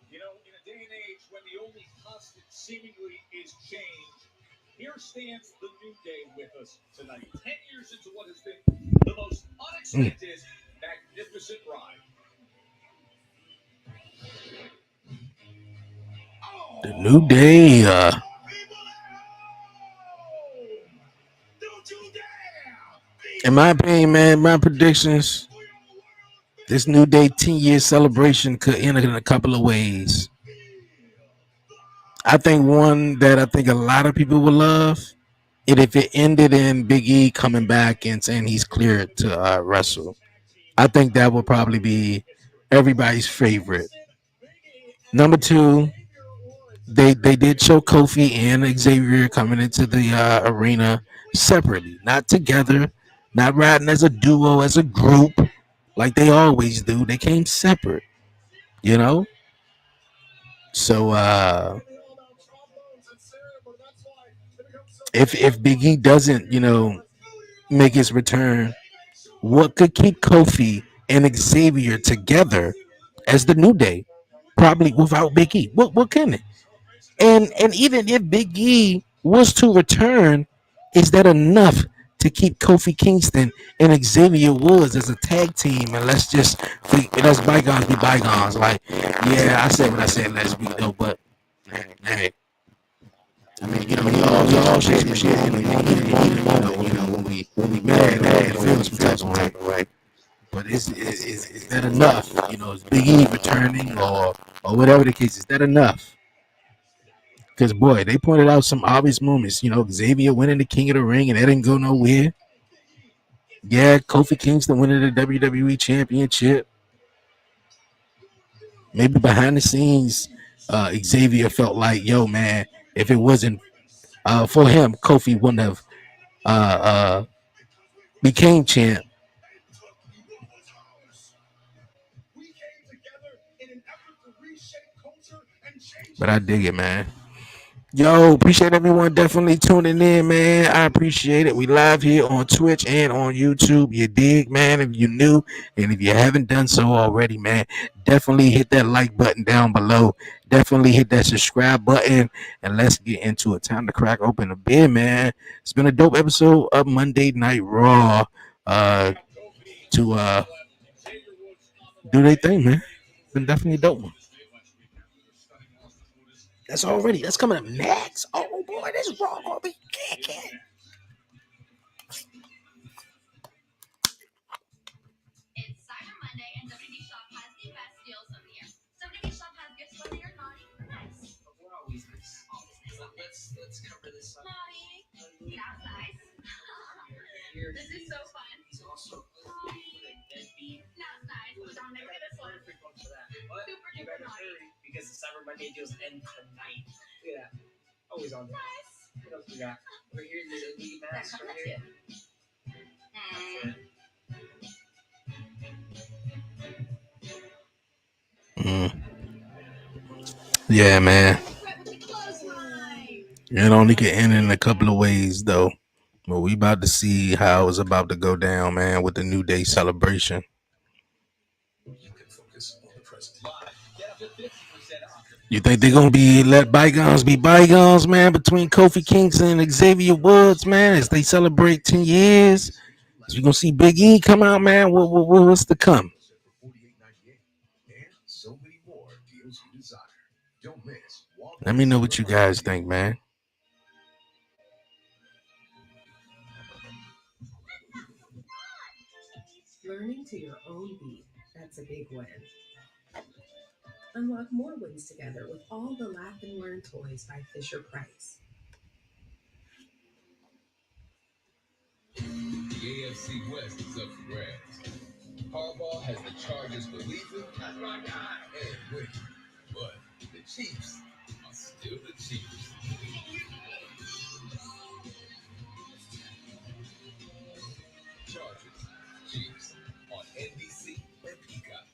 You know, in a day and age when the only constant seemingly is change, here stands the New Day with us tonight. 10 years into what has been the most unexpected, magnificent ride. The New Day. In my opinion, man, my predictions. This New Day 10-year celebration could end in a couple of ways. I think one that I think a lot of people would love it if it ended in Big E coming back and saying he's cleared to wrestle. I think that would probably be everybody's favorite. Number two, they did show Kofi and Xavier coming into the arena separately, not together, not riding as a duo, as a group, like they always do. They came separate, you know. So if Big E doesn't, make his return, what could keep Kofi and Xavier together as the New Day? Probably without Big E. What can it? And even if Big E was to return, is that enough to keep Kofi Kingston and Xavier Woods as a tag team? And let's bygones be bygones. Like, yeah, I said what I said last week though, but hey, I mean, y'all shit, when we mad, feel some type of way. But is that enough? Is Big E returning or whatever the case? Is that enough? Because boy, they pointed out some obvious moments. Xavier winning the King of the Ring and that didn't go nowhere. Yeah, Kofi Kingston winning the WWE Championship. Maybe behind the scenes, Xavier felt like, yo, man, if it wasn't for him, Kofi wouldn't have became champ. But I dig it, man. Yo, appreciate everyone definitely tuning in, man. I appreciate it. We live here on Twitch and on YouTube. You dig, man? If you're new and if you haven't done so already, man, definitely hit that like button down below. Definitely hit that subscribe button. And let's get into it. Time to crack open a beer, man. It's been a dope episode of Monday Night Raw. To do their thing, man. It's been definitely a dope one. That's coming up next. Oh boy, this Raw gonna be kicking. It's Cyber Monday, and WD Shop has the best deals of the year. WD Shop has gifts whether you're naughty or nice. We're always nice. Let's cover this up. Naughty. That's nice. This is so fun. He's also Naughty. deadbeat. That's nice. Dominic, look at this one. Perfect one for that. But Super you duper better naughty. hurry because the Cyber Monday made deals end tonight. Look at that. Always on. Nice. What else we got? Right here, the elite mask right here. Yeah, man. It only can end in a couple of ways, though. But we about to see how it's about to go down, man, with the New Day celebration. You think they're gonna be let bygones be bygones, man, between Kofi Kingston and Xavier Woods, man, as they celebrate 10 years? You gonna see Big E come out, man? What's to come? Let me know what you guys think, man. Learning to your own beat. That's a big win. Unlock more wins together with all the Laugh and Learn toys by Fisher Price. The AFC West is up for grabs. Harbaugh has the Chargers believing and winning. But the Chiefs are still the Chiefs. Chargers, Chiefs on NBC and Peacock.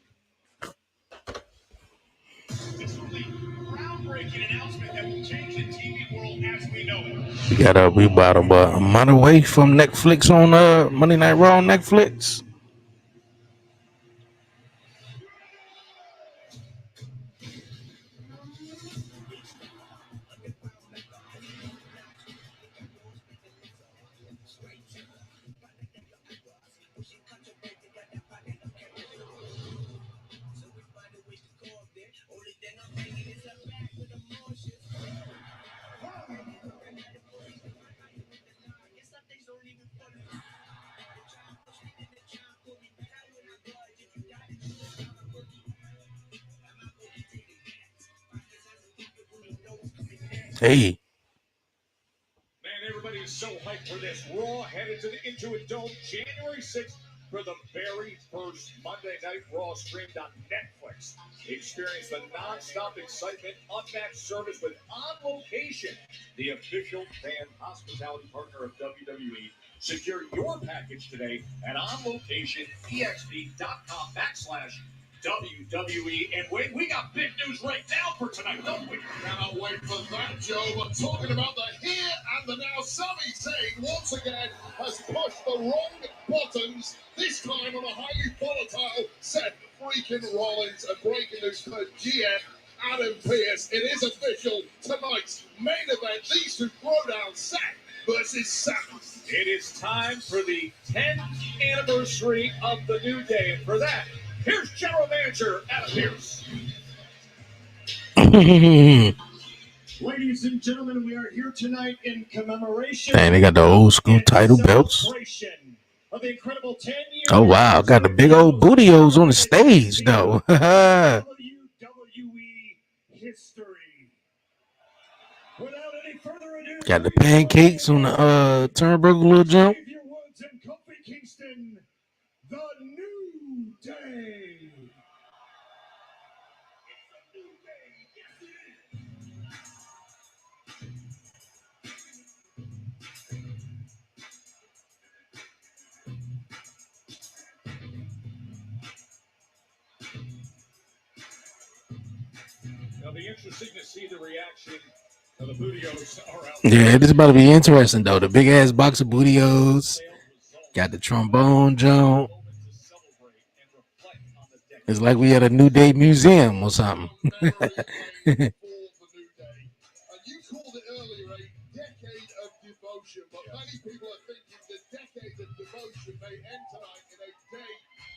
This will be groundbreaking announcement that will change the TV world as we know it. We got a rebuttal, but I'm on the way from Netflix on Monday Night Raw on Netflix. Hey. Man, everybody is so hyped for this. Raw headed to the Intuit Dome January 6th for the very first Monday Night Raw streamed on Netflix. Experience the non-stop excitement, unmatched service with On Location, the official fan hospitality partner of WWE. Secure your package today at onlocationexp.com/WWE. And wait, we got big news right now for tonight, don't we? Cannot wait for that, Joe. But talking about the here and the now, Sami Zayn once again has pushed the wrong buttons, this time on a highly volatile Seth freaking Rollins. A breaking news for GM Adam Pearce. It is official, tonight's main event. These two throw down Seth versus Sami. It is time for the 10th anniversary of the New Day. And for that, here's General Manager Adam Pearce. Ladies and gentlemen, we are here tonight in commemoration. Dang, they got the old school title belts. Of the incredible 10 years. Oh wow, got the big old bootios on the stage though. WWE history. Without any further ado, Got the pancakes on the turnbuckle little jump. Xavier Woods and Kofi Kingston, the New Day. It'll be interesting to see the reaction of the Bootios around. Yeah, this is about to be interesting though. The big ass box of Bootios. Got the trombone jump. It's like we had a New Day museum or something. You called it earlier a decade of devotion, but many people are thinking the decade of devotion may end tonight in a day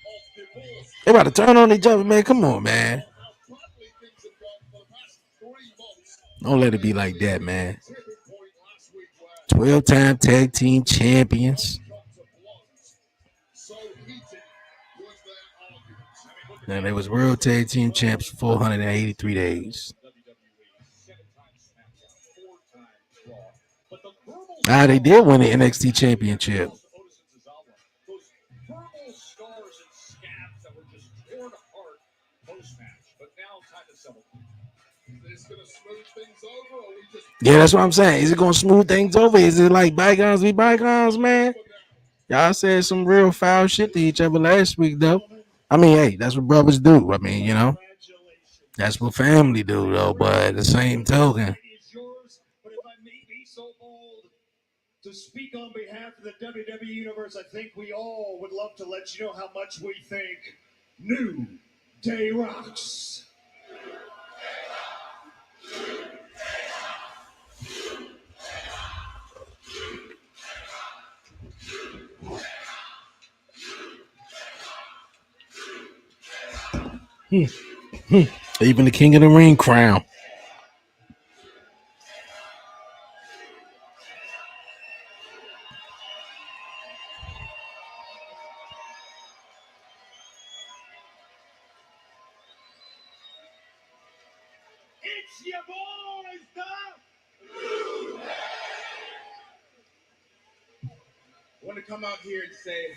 of divorce. They about to turn on each other, man. Come on, man. How badly things have gone for the past 3 months. Don't let it be like that, man. Tipping point last week where 12-time tag team champions. got to blows. So heated was their arguments. And they was world tag team champs for 483 days. They did win the NXT championship. Those verbal scars and scabs that were just torn apart post-match. But now time to celebrate. Yeah, that's what I'm saying. Is it gonna smooth things over? Is it like bygones be bygones, man? Y'all said some real foul shit to each other last week, though. I mean, hey, that's what brothers do. I mean, that's what family do, though. But at the same token, But if I may be so bold to speak on behalf of the WWE Universe, I think we all would love to let you know how much we think New Day rocks. even the king of the ring crown. It's your boys, Doc! I want to come out here and say,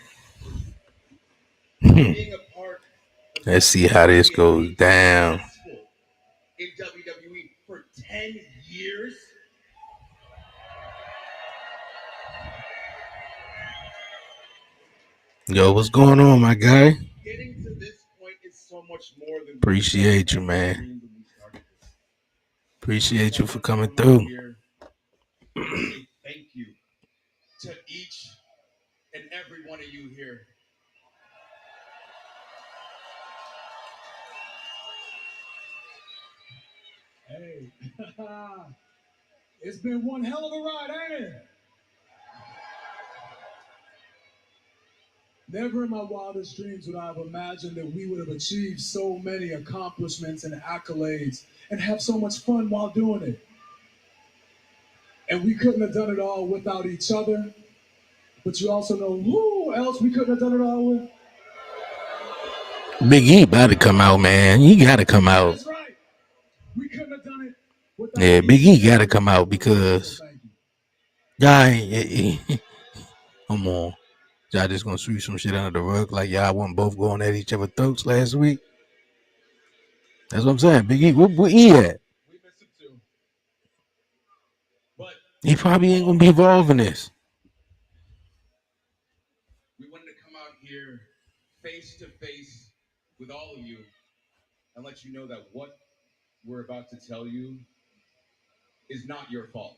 being a part of Let's see how this goes down. in WWE for 10 years. Yo, what's going on, my guy? Getting to this point is so much more than Appreciate you, man. Appreciate you for coming through. Say thank you to each and every one of you here. Hey, it's been one hell of a ride, ain't it? Never in my wildest dreams would I have imagined that we would have achieved so many accomplishments and accolades and have so much fun while doing it. And we couldn't have done it all without each other. But you also know who else we couldn't have done it all with? Big E about to come out, man. He got to come out. That's right. We couldn't have done it without Yeah, Big E got to come out because y'all ain't. Come on. Y'all just gonna sweep some shit under the rug like y'all wasn't both going at each other's throats last week. That's what I'm saying. Big E, where E at? We miss him too. But He probably ain't gonna be involved in this. we wanted to come out here face to face with all of you and let you know that what we're about to tell you is not your fault.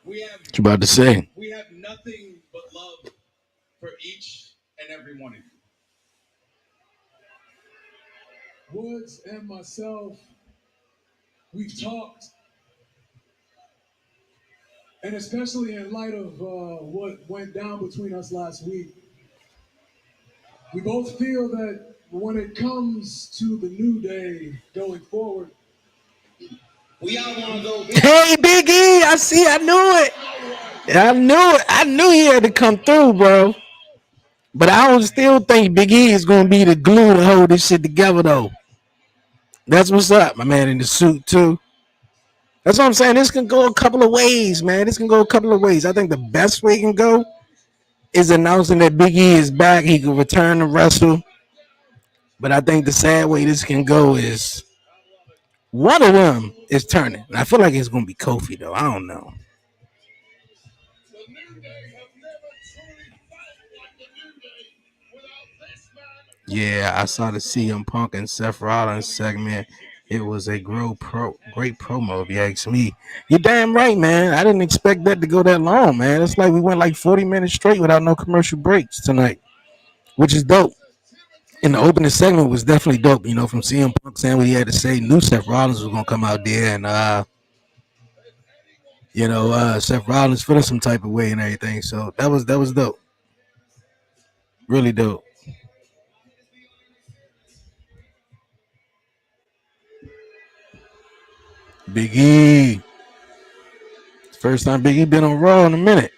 What you about to say? We have nothing but love for each and every one of you. Woods and myself, we've talked, and especially in light of what went down between us last week, we both feel that when it comes to the new day going forward, we all want to go. Hey, Big E, I see. I knew it. I knew it. I knew he had to come through, bro. But I don't still think Big E is gonna be the glue to hold this shit together, though. That's what's up, my man in the suit too. That's what I'm saying. This can go a couple of ways, man. This can go a couple of ways. I think the best way it can go is announcing that Big E is back. He can return to wrestle. But I think the sad way this can go is one of them is turning. And I feel like it's gonna be Kofi though. I don't know. Yeah, I saw the CM Punk and Seth Rollins segment. It was a great promo, if you ask me. You're damn right, man. I didn't expect that to go that long, man. It's like we went like 40 minutes straight without no commercial breaks tonight, which is dope. And the opening segment was definitely dope, from CM Punk saying what he had to say. Knew Seth Rollins was gonna come out there and Seth Rollins feeling some type of way and everything. So that was dope. Really dope. Big E. First time Big E been on Raw in a minute.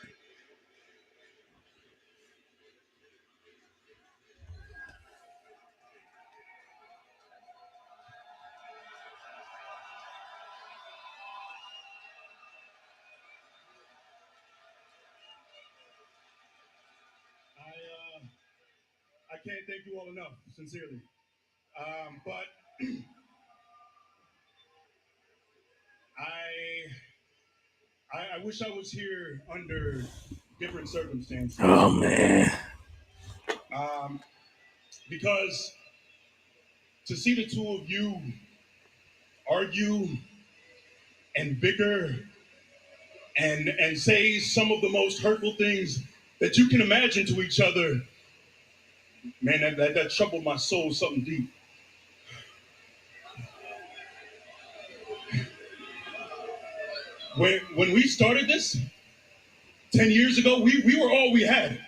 I can't thank you all enough, sincerely. But I wish I was here under different circumstances. Oh man. Because to see the two of you argue and bicker and say some of the most hurtful things that you can imagine to each other, man, that troubled my soul something deep. When we started this 10 years ago, we were all we had.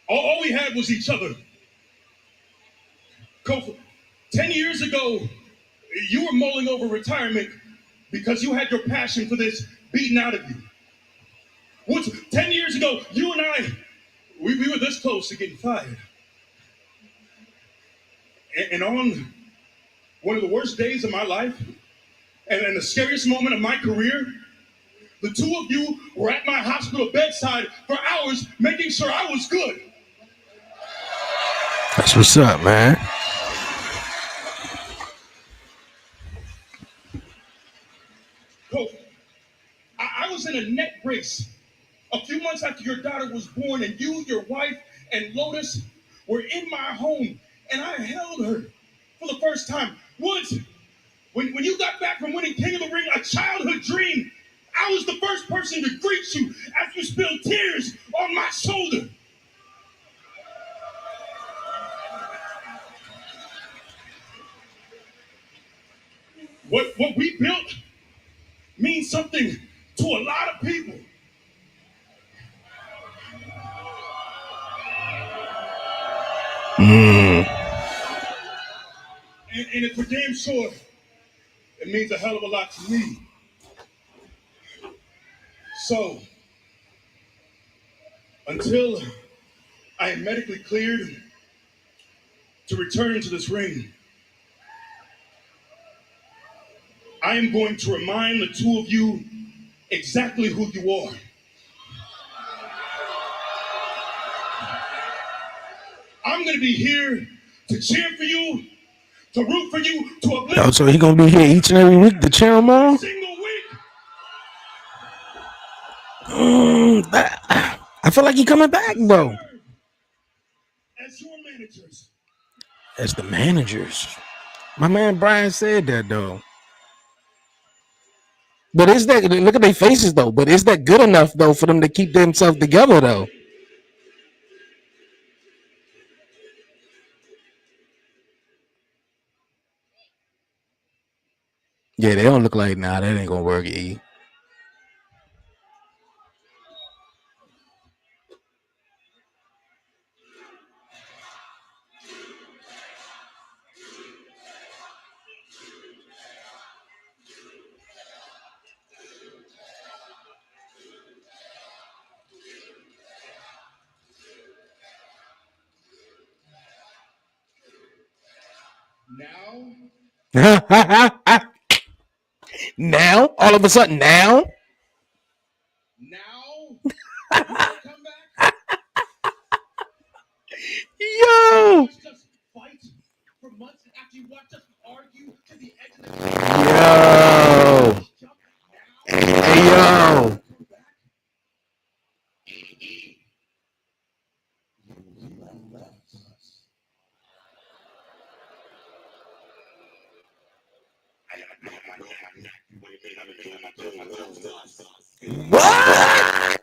All we had was each other. Kofi, 10 years ago, you were mulling over retirement because you had your passion for this beaten out of you. Once, 10 years ago, you and I, we were this close to getting fired. And on one of the worst days of my life and the scariest moment of my career, the two of you were at my hospital bedside for hours making sure I was good. That's what's up, man. Kofi, I was in a neck brace a few months after your daughter was born, and you, your wife, and Lotus were in my home, and I held her for the first time. Once, when you got back from winning King of the Ring, a childhood dream, I was the first person to greet you as you spilled tears on my shoulder. What we built means something to a lot of people. Mm. And it's for damn sure, it means a hell of a lot to me. So, until I am medically cleared to return to this ring, I am going to remind the two of you exactly who you are. I'm going to be here to cheer for you, to root for you, to uplift Oh, so he gonna be here each and every week to cheer him every on? single week. I feel like he coming back, bro. As your managers. As the managers. My man Brian said that though. But is that, look at their faces though? But is that good enough though for them to keep themselves together though? Yeah, they don't look like that ain't gonna work. E. Now, all of a sudden, now. Come back. Yo, Watched us fight for months after you watched us argue to the edge of the hey, yo. What?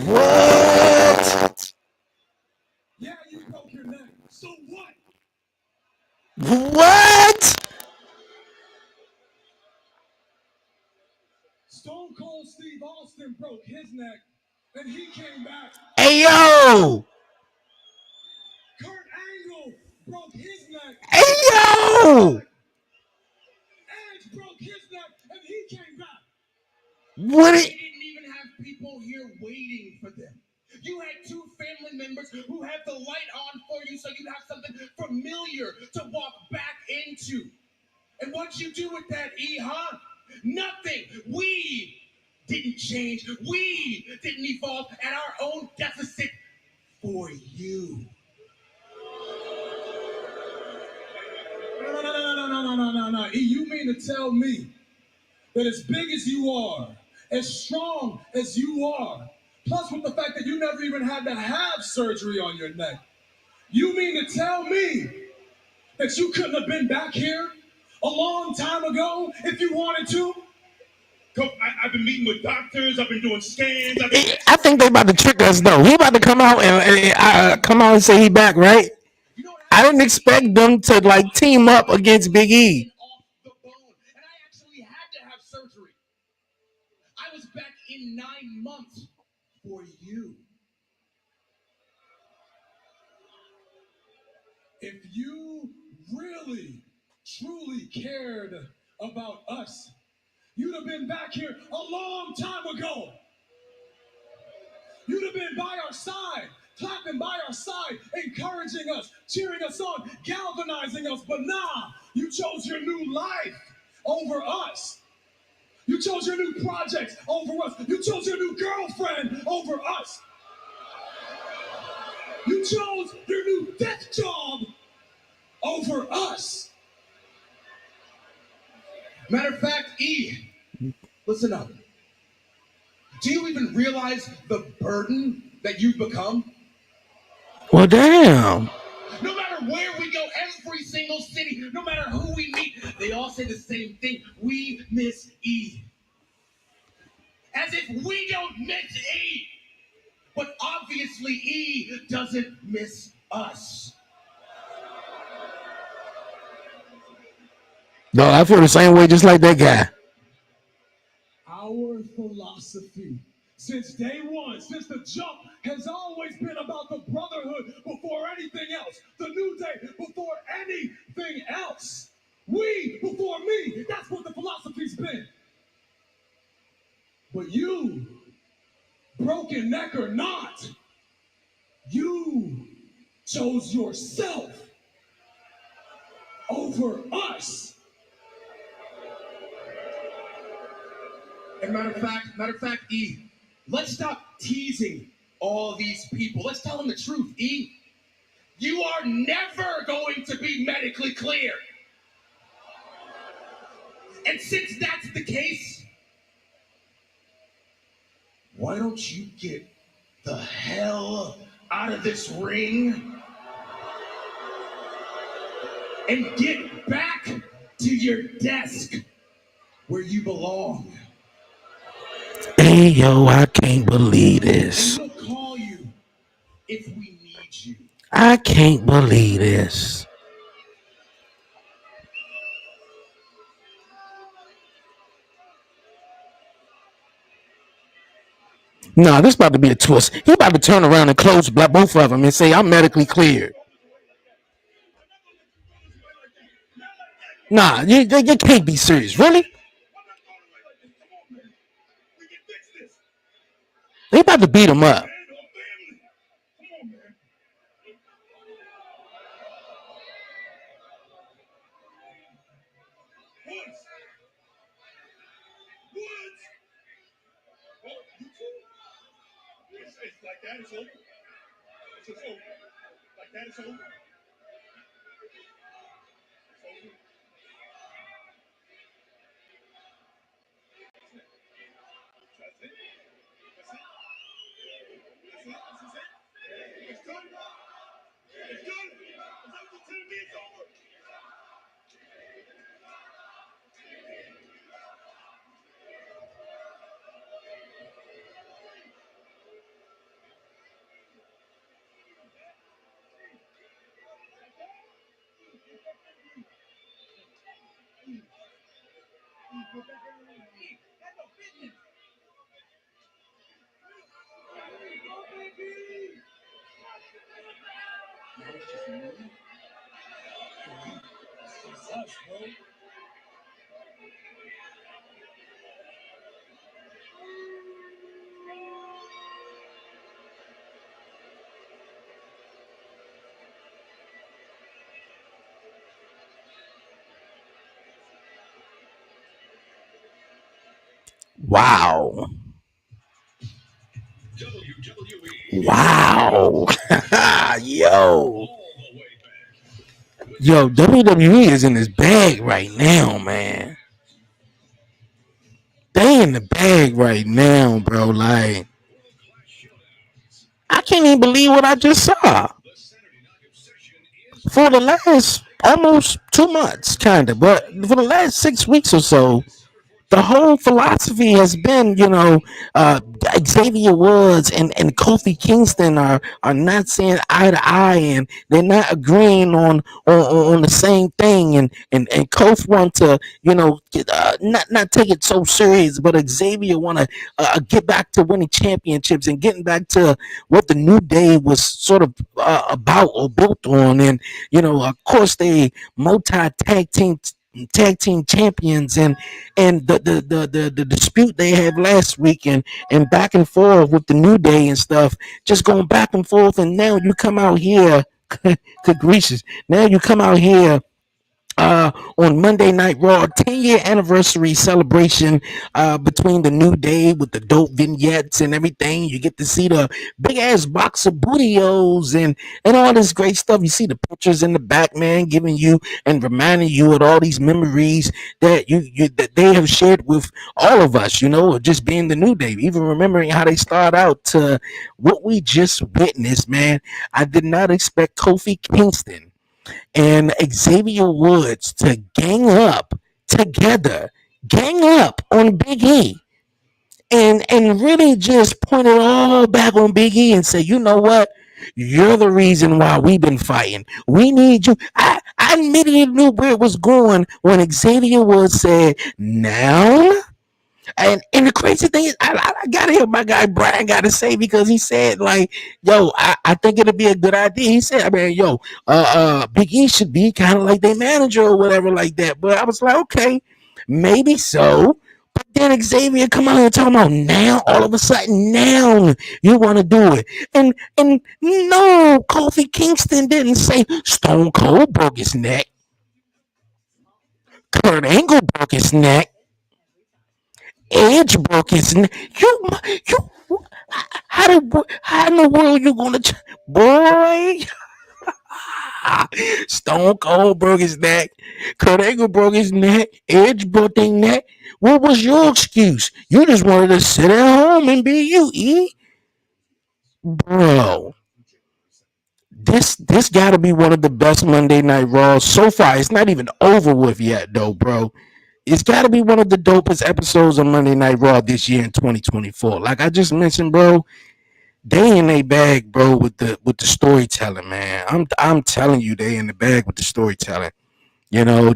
What? Yeah, you broke your neck. So what? What? Stone Cold Steve Austin broke his neck, and he came back. Hey, yo. Kurt Angle broke his neck. Hey, yo. Edge broke his neck, and he came back. What? They didn't even have people here waiting for them. You had two family members who had the light on for you so you'd have something familiar to walk back into. And what you do with that, E, huh? Nothing. We didn't change. We didn't evolve at our own deficit for you. to tell me that as big as you are, as strong as you are, plus with the fact that you never even had to have surgery on your neck, you mean to tell me that you couldn't have been back here a long time ago if you wanted to? I've been meeting with doctors. I've been doing scans. I think they about to trick us though. He about to come out and come out and say he back, right? I didn't expect them to like team up against Big E. Off the bone, and I actually had to have surgery. I was back in 9 months for you. If you really, truly cared about us, you'd have been back here a long time ago. You'd have been by our side, clapping by our side, encouraging us, cheering us on, galvanizing us. But nah, you chose your new life over us. You chose your new projects over us. You chose your new girlfriend over us. You chose your new desk job over us. Matter of fact, E, listen up. Do you even realize the burden that you've become? Well, damn. No matter where we go, every single city, no matter who we meet, they all say the same thing. We miss E. As if we don't miss E. But obviously E doesn't miss us. No, I feel the same way just like that guy. Our philosophy since day one, since the jump, has always been about the brotherhood before anything else. The new day before anything else. We before me. That's what the philosophy's been. But you, broken neck or not, you chose yourself over us. And matter of fact, E, let's stop teasing all these people. Let's tell them the truth, E. You are never going to be medically clear. And since that's the case, why don't you get the hell out of this ring and get back to your desk where you belong? Hey, yo, I can't believe this. And we'll call you if we need you. I can't believe this. Nah, this about to be a twist. He about to turn around and close both of them and say, I'm medically cleared. Nah, you can't be serious. Really? They about to beat him up. It's like that, it's over. It's just over. Like that, it's over. It's over. That's it. That's it. That's it. This is it. It's done. It's done. It's over to me. It's over. Wow. WWE Wow. Yo. Yo, WWE is in his bag right now, man. They in the bag right now, bro. Like, I can't even believe what I just saw. For the last almost 2 months, kind of, but for the last 6 weeks or so, the whole philosophy has been, uh, Xavier Woods and Kofi Kingston are not seeing eye to eye, and they're not agreeing on the same thing. And Kofi want to, not take it so serious, but Xavier want to get back to winning championships and getting back to what the New Day was sort of about or built on. And of course, they multi tag team champions, and the dispute they had last week, and back and forth with the New Day and stuff, just going back and forth. And now you come out here, good gracious, now you come out here on Monday Night Raw, 10-year anniversary celebration between the New Day with the dope vignettes and everything. You get to see the big ass box of bootios and all this great stuff. You see the pictures in the back, man, giving you and reminding you of all these memories that that they have shared with all of us. Just being the New Day, even remembering how they start out to what we just witnessed, man. I did not expect Kofi Kingston and Xavier Woods to gang up together, gang up on Big E, and really just point it all back on Big E and say, you know what? You're the reason why we've been fighting. We need you. I immediately knew where it was going when Xavier Woods said, now. And the crazy thing is, I gotta hear my guy Brian gotta say, because he said, like, yo, I think it'll be a good idea. He said, I mean, yo, Big E should be kind of like their manager or whatever like that. But I was like, okay, maybe so. But then Xavier come out and talking about now, all of a sudden now you want to do it. And no, Kofi Kingston didn't say Stone Cold broke his neck. Kurt Angle broke his neck. Edge broke his neck. You, how in the world you gonna, boy? Stone Cold broke his neck. Kurt Angle broke his neck. Edge broke their neck. What was your excuse? You just wanted to sit at home and be you, bro. This got to be one of the best Monday Night Raws so far. It's not even over with yet, though, bro. It's got to be one of the dopest episodes of Monday Night Raw this year in 2024. Like I just mentioned, bro, they in a bag, bro, with the storytelling, man. I'm telling you, they in the bag with the storytelling.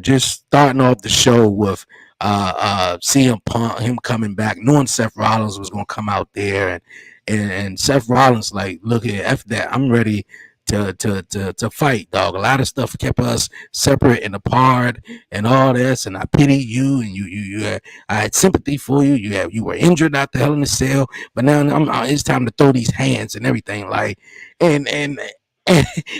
Just starting off the show with CM Punk, him coming back, knowing Seth Rollins was gonna come out there, and Seth Rollins like, look here, F that, I'm ready to fight, dog. A lot of stuff kept us separate and apart and all this, and I pity you, and I had sympathy for you. You were injured out the Hell in the Cell, but now it's time to throw these hands and everything, like, and and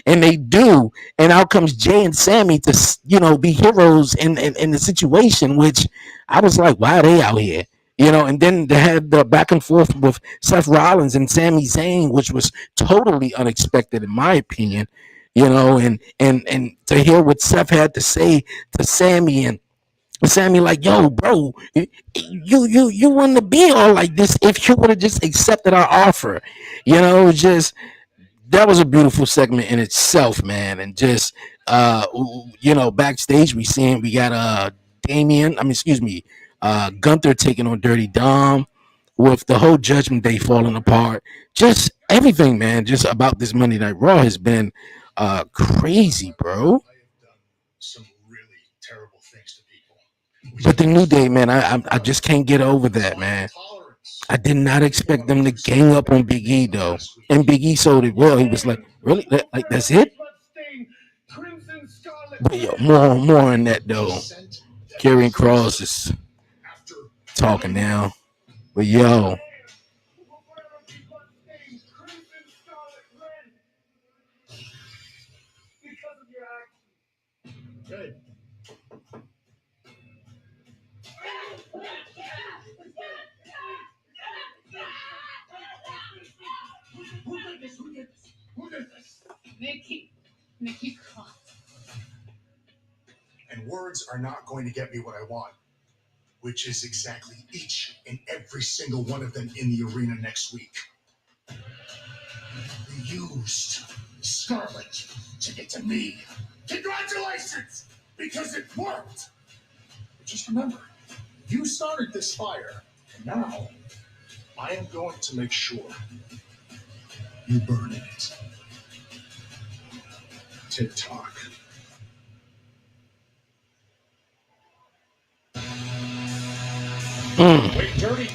they do, and out comes Jay and Sammy to be heroes in the situation, which I was like, why are they out here? And then they had the back and forth with Seth Rollins and Sami Zayn, which was totally unexpected in my opinion. And to hear what Seth had to say to Sammy, and Sammy like, yo, bro, you wouldn't have been all like this if you would have just accepted our offer. Just that was a beautiful segment in itself, man. And just backstage we got Damien, I mean, excuse me, Gunther taking on Dirty Dom, with the whole Judgment Day falling apart. Just everything, man, just about this Monday Night Raw has been crazy, bro. Some really terrible things to people. But the New Day, man, I just can't get over that, man. I did not expect them to gang up on Big E, though. And Big E sold it well. He was like, really? Like, that's it? But yo, more on that, though. Karrion Kross is talking now. But yo, Good. Who did this? Who did this? Who did this? Mickey Cross. And words are not going to get me what I want, which is exactly each and every single one of them in the arena next week. You used Scarlet to get to me. Congratulations, because it worked. But just remember, you started this fire, and now I am going to make sure you burn in it. TikTok.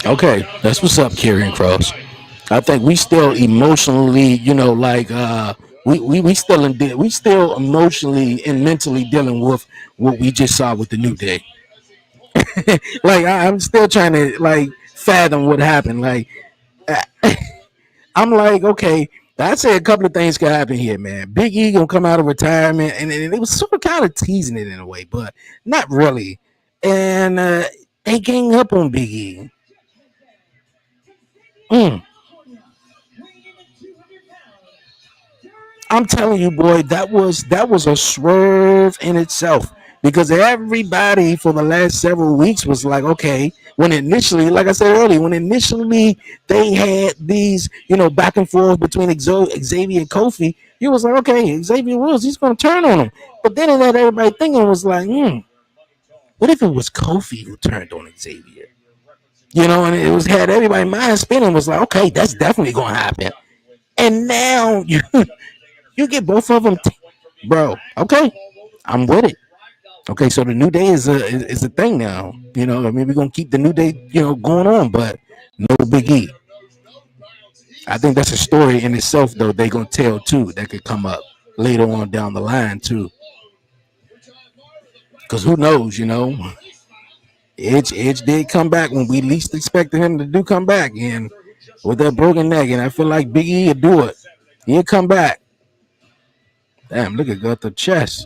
Okay, that's what's up, Karrion Cross. I think we still emotionally, like we still we still emotionally and mentally dealing with what we just saw with the New Day. Like I'm still trying to like fathom what happened. Like I'm like, okay, I said a couple of things could happen here, man. Big E gonna come out of retirement, and it was sort of kind of teasing it in a way, but not really. And they gang up on Big E. Mm. I'm telling you, boy, that was a swerve in itself because everybody for the last several weeks was like, okay, when initially, like I said earlier, when initially they had these, back and forth between Xavier and Kofi, you was like, okay, Xavier Woods, he's going to turn on him. But then it had everybody thinking was like, what if it was Kofi who turned on Xavier? And it was had everybody mind spinning was like, okay, that's definitely going to happen. And now you get both of them, bro. Okay, I'm with it. Okay, so the New Day is a thing now. I mean, we're gonna keep the New Day, going on, but no Big E. I think that's a story in itself, though. They gonna tell too. That could come up later on down the line too. Because who knows, Edge did come back when we least expected him to do come back, and with that broken neck, and I feel like Big E would do it. He'll come back. Damn, look at got the chest.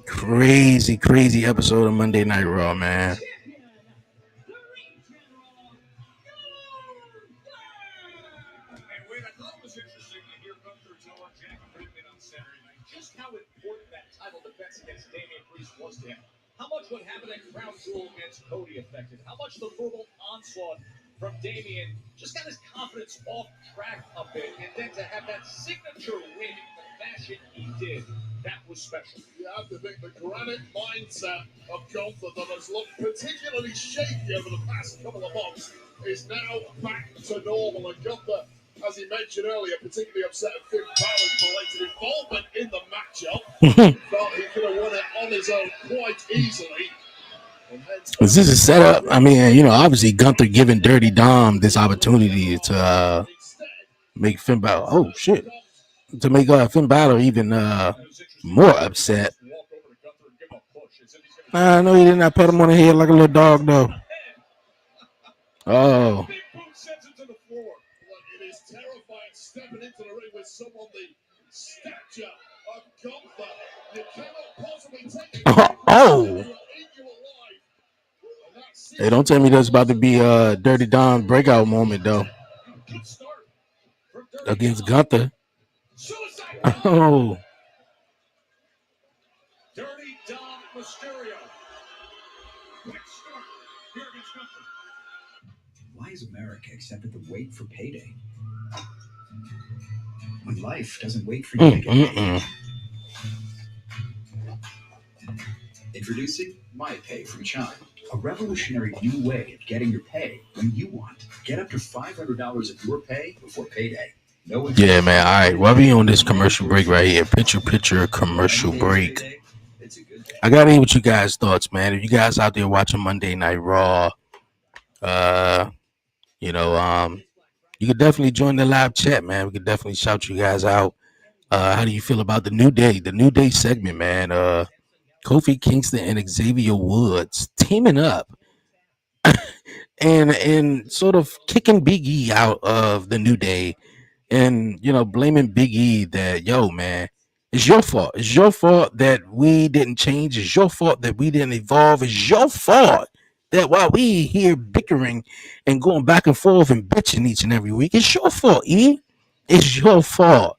Crazy episode of Monday Night Raw, man. Just how important that title defense against Damian Priest was to him. How much what happened at Crown Jewel against Cody affected. How much the verbal onslaught from Damian just got his confidence off track a bit. And then to have that signature win in the fashion he did, that was special. You have to think the granite mindset of Gunther that has looked particularly shaky over the past couple of months is now back to normal. And Gunther, as he mentioned earlier, particularly upset at Finn Balor's belated involvement in the matchup. Felt he could have won it on his own quite easily. Is this a setup? I mean, obviously Gunther giving Dirty Dom this opportunity to make Finn Balor. Oh shit! To make Finn Balor even more upset. I know he did not put him on the head like a little dog, though. Oh. It is terrifying stepping into the ring with someone the stature of Gunther. You cannot possibly take it. Oh. Hey, don't tell me that's about to be a Dirty Dom breakout moment, though. Against Gunther. Oh. Dirty Dom Mysterio. Why has America accepted the wait for payday? When life doesn't wait for you to get paid. Introducing My Pay from Chime, a revolutionary new way of getting your pay when you want. Get up to $500 of your pay before payday. No yeah, man. All right. While we on this commercial break right here, picture commercial break. I gotta hear what you guys' thoughts, man. If you guys out there watching Monday Night Raw, you could definitely join the live chat, man. We could definitely shout you guys out. How do you feel about the New Day? The New Day segment, man. Kofi Kingston and Xavier Woods teaming up and sort of kicking Big E out of the New Day and blaming Big E that man, it's your fault. It's your fault that we didn't change. It's your fault that we didn't evolve. It's your fault that while we here bickering and going back and forth and bitching each and every week, it's your fault, E. It's your fault.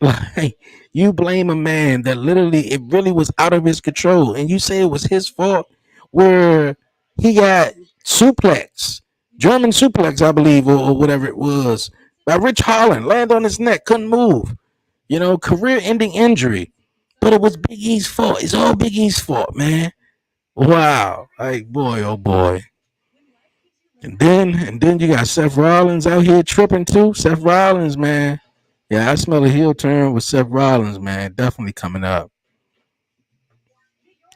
Like, you blame a man that literally it really was out of his control, and you say it was his fault, where he got suplex, German suplex, I believe, or whatever it was, by Rich Holland, land on his neck, couldn't move. Career-ending injury, but it was Big E's fault. It's all Big E's fault, man. Wow, like boy, oh boy. And then you got Seth Rollins out here tripping too. Seth Rollins, man. Yeah, I smell a heel turn with Seth Rollins, man. Definitely coming up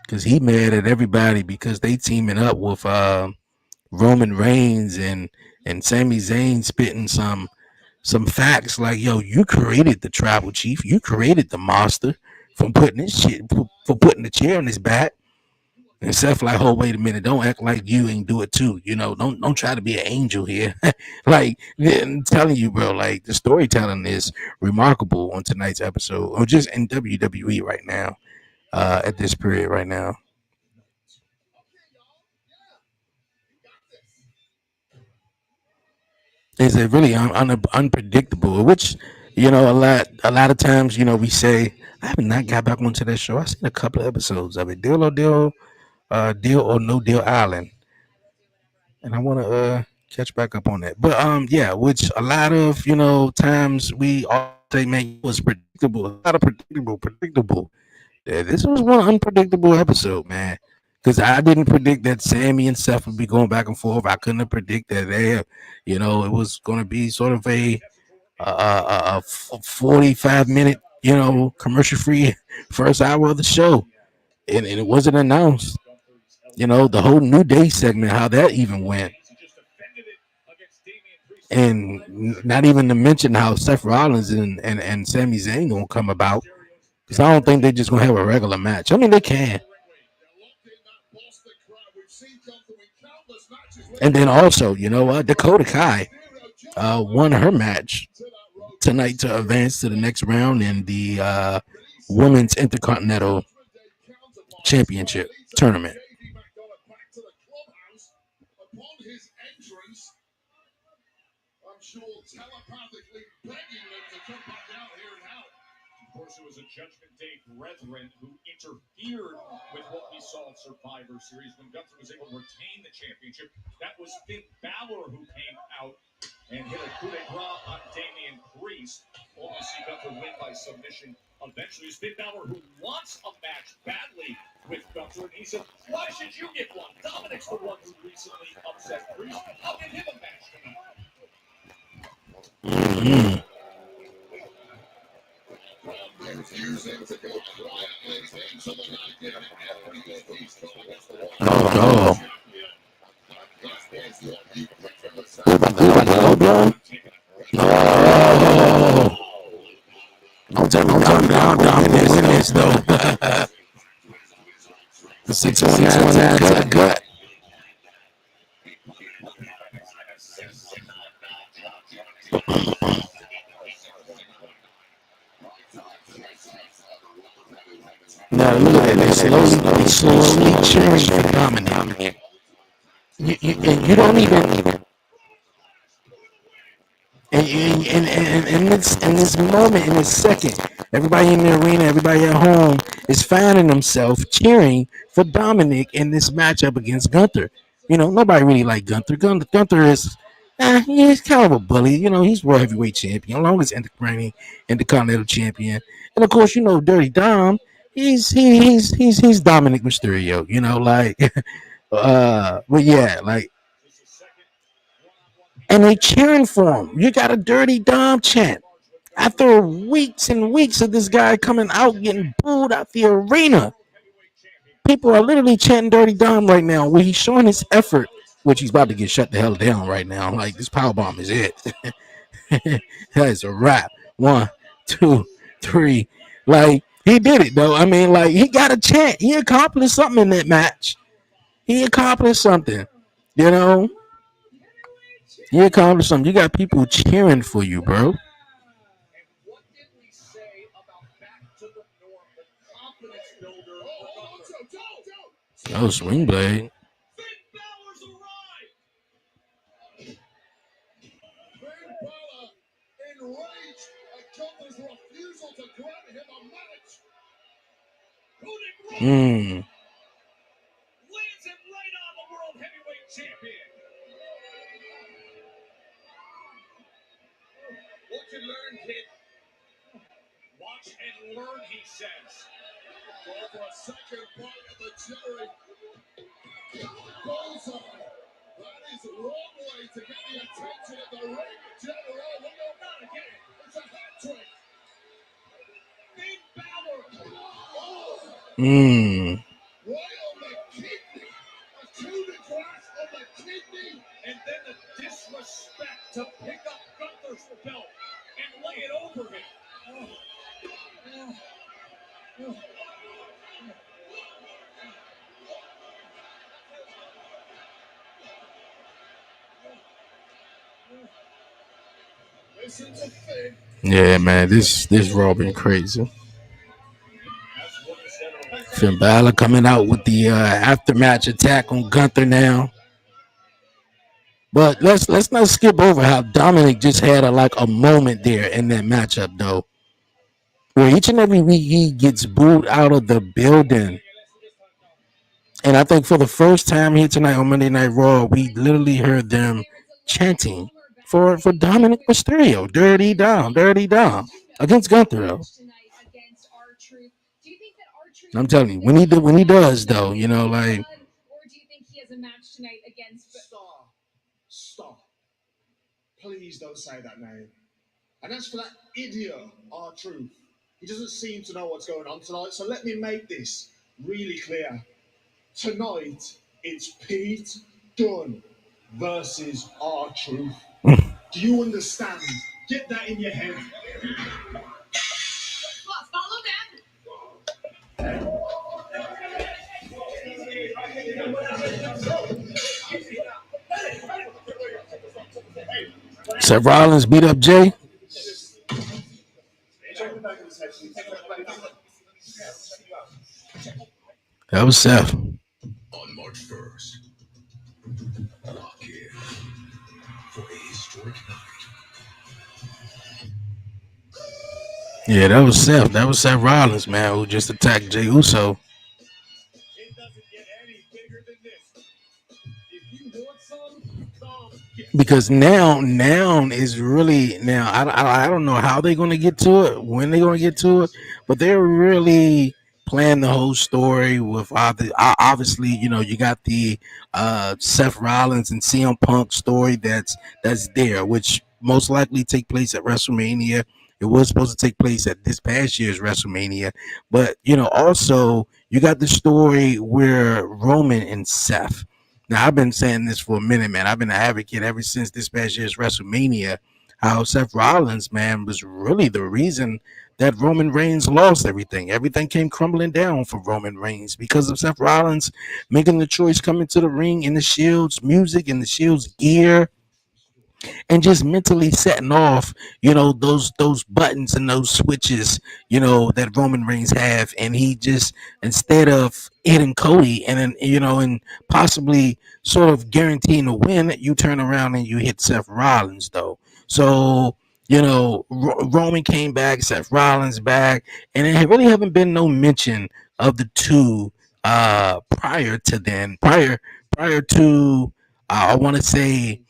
because he mad at everybody because they teaming up with Roman Reigns and Sami Zayn spitting some facts like, yo, you created the tribal chief, you created the monster from putting this shit for putting the chair on his back. And Seth like, oh wait a minute, don't act like you ain't do it too. Don't try to be an angel here. Like, yeah, I'm telling you, bro, like the storytelling is remarkable on tonight's episode, or just in WWE right now, at this period right now. Is it really unpredictable? Which a lot of times, we say I have not got back onto that show. I've seen a couple of episodes of it, Deal or No Deal Island, and I want to catch back up on that. But yeah, which a lot of times we all say, man, it was predictable, a lot of predictable. Yeah, this was one unpredictable episode, man. Because I didn't predict that Sammy and Seth would be going back and forth. I couldn't have predicted that it was going to be sort of a 45-minute, commercial free first hour of the show. And it wasn't announced. The whole New Day segment, how that even went. And not even to mention how Seth Rollins and Sami Zayn gonna come about. Because I don't think they're just gonna have a regular match. I mean, they can. And then also, Dakota Kai won her match tonight to advance to the next round in the Women's Intercontinental Championship tournament. I'm sure telepathically begging them to come back out here and help. Of course, it was a Judgment Day brethren who interfered with what we saw at Survivor Series when Gunther was able to retain the championship. That was Finn Balor who came out and hit a coup de grace on Damian Priest. Only see Gunther win by submission eventually. It's Finn Balor who wants a match badly with Gunther, and he said, why should you get one? Dominic's the one who recently upset Priest. I'll give him a match tonight. Mm-hmm. Oh, no. About the low blow? No. Don't tell me Dominic win this, though. The 619 to the gut. Now look at that. They slowly cheering for Dominic. And you don't even. And in this moment, in this second, everybody in the arena, everybody at home is finding themselves cheering for Dominic in this matchup against Gunther. Nobody really like Gunther. Gunther is, he's kind of a bully. He's world heavyweight champion, longest intercontinental champion, and of course, Dirty Dom. He's Dominic Mysterio. Like, but yeah, like, and they cheering for him. You got a Dirty Dom chant after weeks and weeks of this guy coming out getting booed out the arena. People are literally chanting Dirty Dom right now, where he's showing his effort, which he's about to get shut the hell down right now. Like, this power bomb is it. That is a wrap. 1, 2, 3. Like, he did it though. I mean, like, he got a chant. He accomplished something in that match. He accomplished something. You know, he accomplished something. You got people cheering for you, bro. What did we say about back to the norm, the confidence builder for Gunther? Oh, swing blade. Finn Balor's arrived. Finn Balor enraged Gunther's refusal to grant him a match. Mm. Lands him right on the World Heavyweight Champion. Watch and learn, kid. Watch and learn, he says. Go for a second bite of the cherry. Bullseye. That is the wrong way to get the attention of the ring general. We don't not again. It's a hat trick. Finn Balor. Oh, Mm. right on the kidney. A coup de grace on the kidney. And then the disrespect to pick up Gunther's belt and lay it over him. Listen to Finn. Yeah, man, this Raw been crazy. Finn Balor coming out with the aftermatch attack on Gunther now. But let's not skip over how Dominic just had a moment there in that matchup though, where each and every week he gets booed out of the building. And I think for the first time here tonight on Monday Night Raw, we literally heard them chanting for Dominic Mysterio, dirty down against Gunther though. I'm telling you, when he does though, like Or do you think he has a match tonight against? Stop. Please don't say that name. And as for that idiot, R-Truth, he doesn't seem to know what's going on tonight, so let me make this really clear. Tonight, it's Pete Dunne versus R-Truth. Do you understand? Get that in your head. Follow that. Seth Rollins beat up Jay. That was Seth. On March 1st, lock in for a historic night. Yeah, that was Seth. That was Seth Rollins, man, who just attacked Jey Uso. It doesn't get any bigger than this. If you want some, come get Because now is really now. I don't know how they're going to get to it, when they're going to get to it, but they're really playing the whole story with obviously, you got the Seth Rollins and CM Punk story that's there, which most likely take place at WrestleMania. It was supposed to take place at this past year's WrestleMania, but also you got the story where Roman and Seth. Now, I've been saying this for a minute, man. I've been an advocate ever since this past year's WrestleMania. How Seth Rollins, man, was really the reason that Roman Reigns lost everything. Everything came crumbling down for Roman Reigns because of Seth Rollins making the choice coming to the ring in the Shield's music and the Shield's gear, and just mentally setting off, those buttons and those switches, that Roman Reigns have, and he just, instead of hitting Cody and then, and possibly sort of guaranteeing a win, you turn around and you hit Seth Rollins though. So Roman came back, Seth Rollins back, and it really haven't been no mention of the two prior to then, prior to I want to say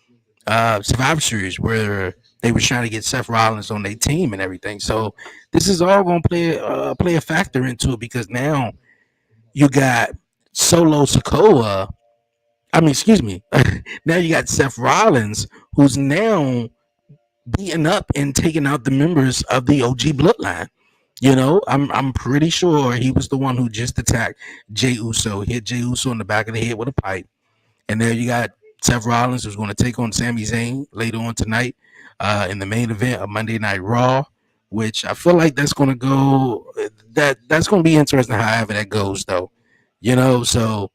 Survivor Series, where they were trying to get Seth Rollins on their team and everything. So this is all going to play a factor into it, because now you got Solo Sokoa. I mean, excuse me. Now you got Seth Rollins, who's now beating up and taking out the members of the OG Bloodline. I'm pretty sure he was the one who just attacked Jey Uso, hit Jey Uso in the back of the head with a pipe. And there you got Seth Rollins, who's going to take on Sami Zayn later on tonight in the main event of Monday Night Raw, which I feel like that's going to go. That's going to be interesting, however that goes, though. So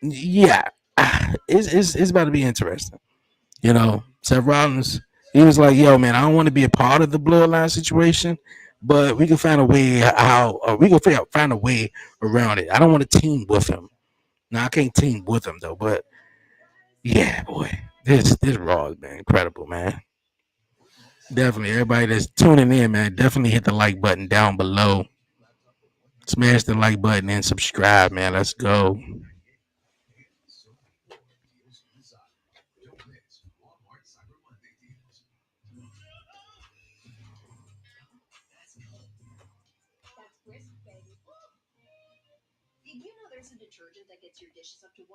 yeah, it's about to be interesting. Seth Rollins, he was like, "Yo, man, I don't want to be a part of the bloodline situation, but we can find a way we can find a way around it. I don't want to team with him. Now I can't team with him though, but." Yeah, boy. This Raw has been incredible, man. Definitely, everybody that's tuning in, man, definitely hit the like button down below. Smash the like button and subscribe, man. Let's go. That's brisk, baby. Did you know there's a detergent that gets your dishes up to 100%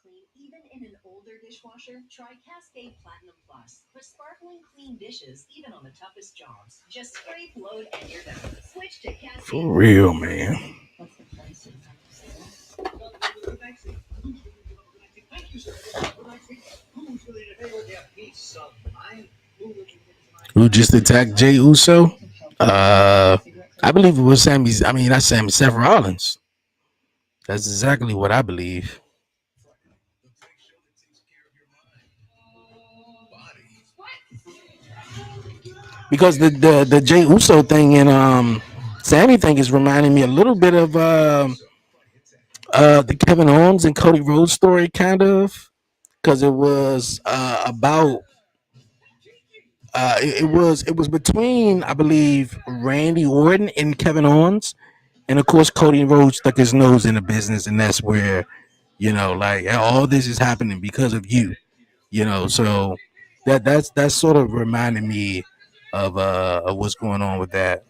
clean, even in an older dishwasher? Try Cascade Platinum Plus for sparkling clean dishes, even on the toughest jobs. Just scrape, load, and you're done. Switch to Cascade. For real, man. What's the price? Thank you, sir. Who's really in favor of that piece? Who just attacked Jay Uso? I believe it was not Sammy, Seth Rollins. That's exactly what I believe. Because the Jay Uso thing and Sammy thing is reminding me a little bit of the Kevin Owens and Cody Rhodes story, kind of, because it was about it was between, I believe, Randy Orton and Kevin Owens, and of course Cody Rhodes stuck his nose in the business, and that's where like all this is happening because of you, So that's sort of reminding me of what's going on with that.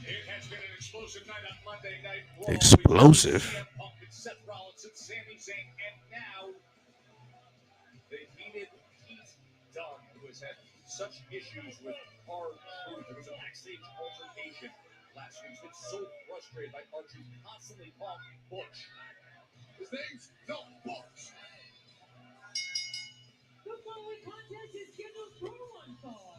It has been an explosive night on Monday Night Raw. Explosive. CM Punk and Seth Rollins and Sami Zayn, and now they needed Pete Dunne, who has had such issues with R-Truth. There was a backstage altercation last week. He's been so frustrated by R-Truth constantly calling Butch. His name's not Butch. The following contest is scheduled for one fall.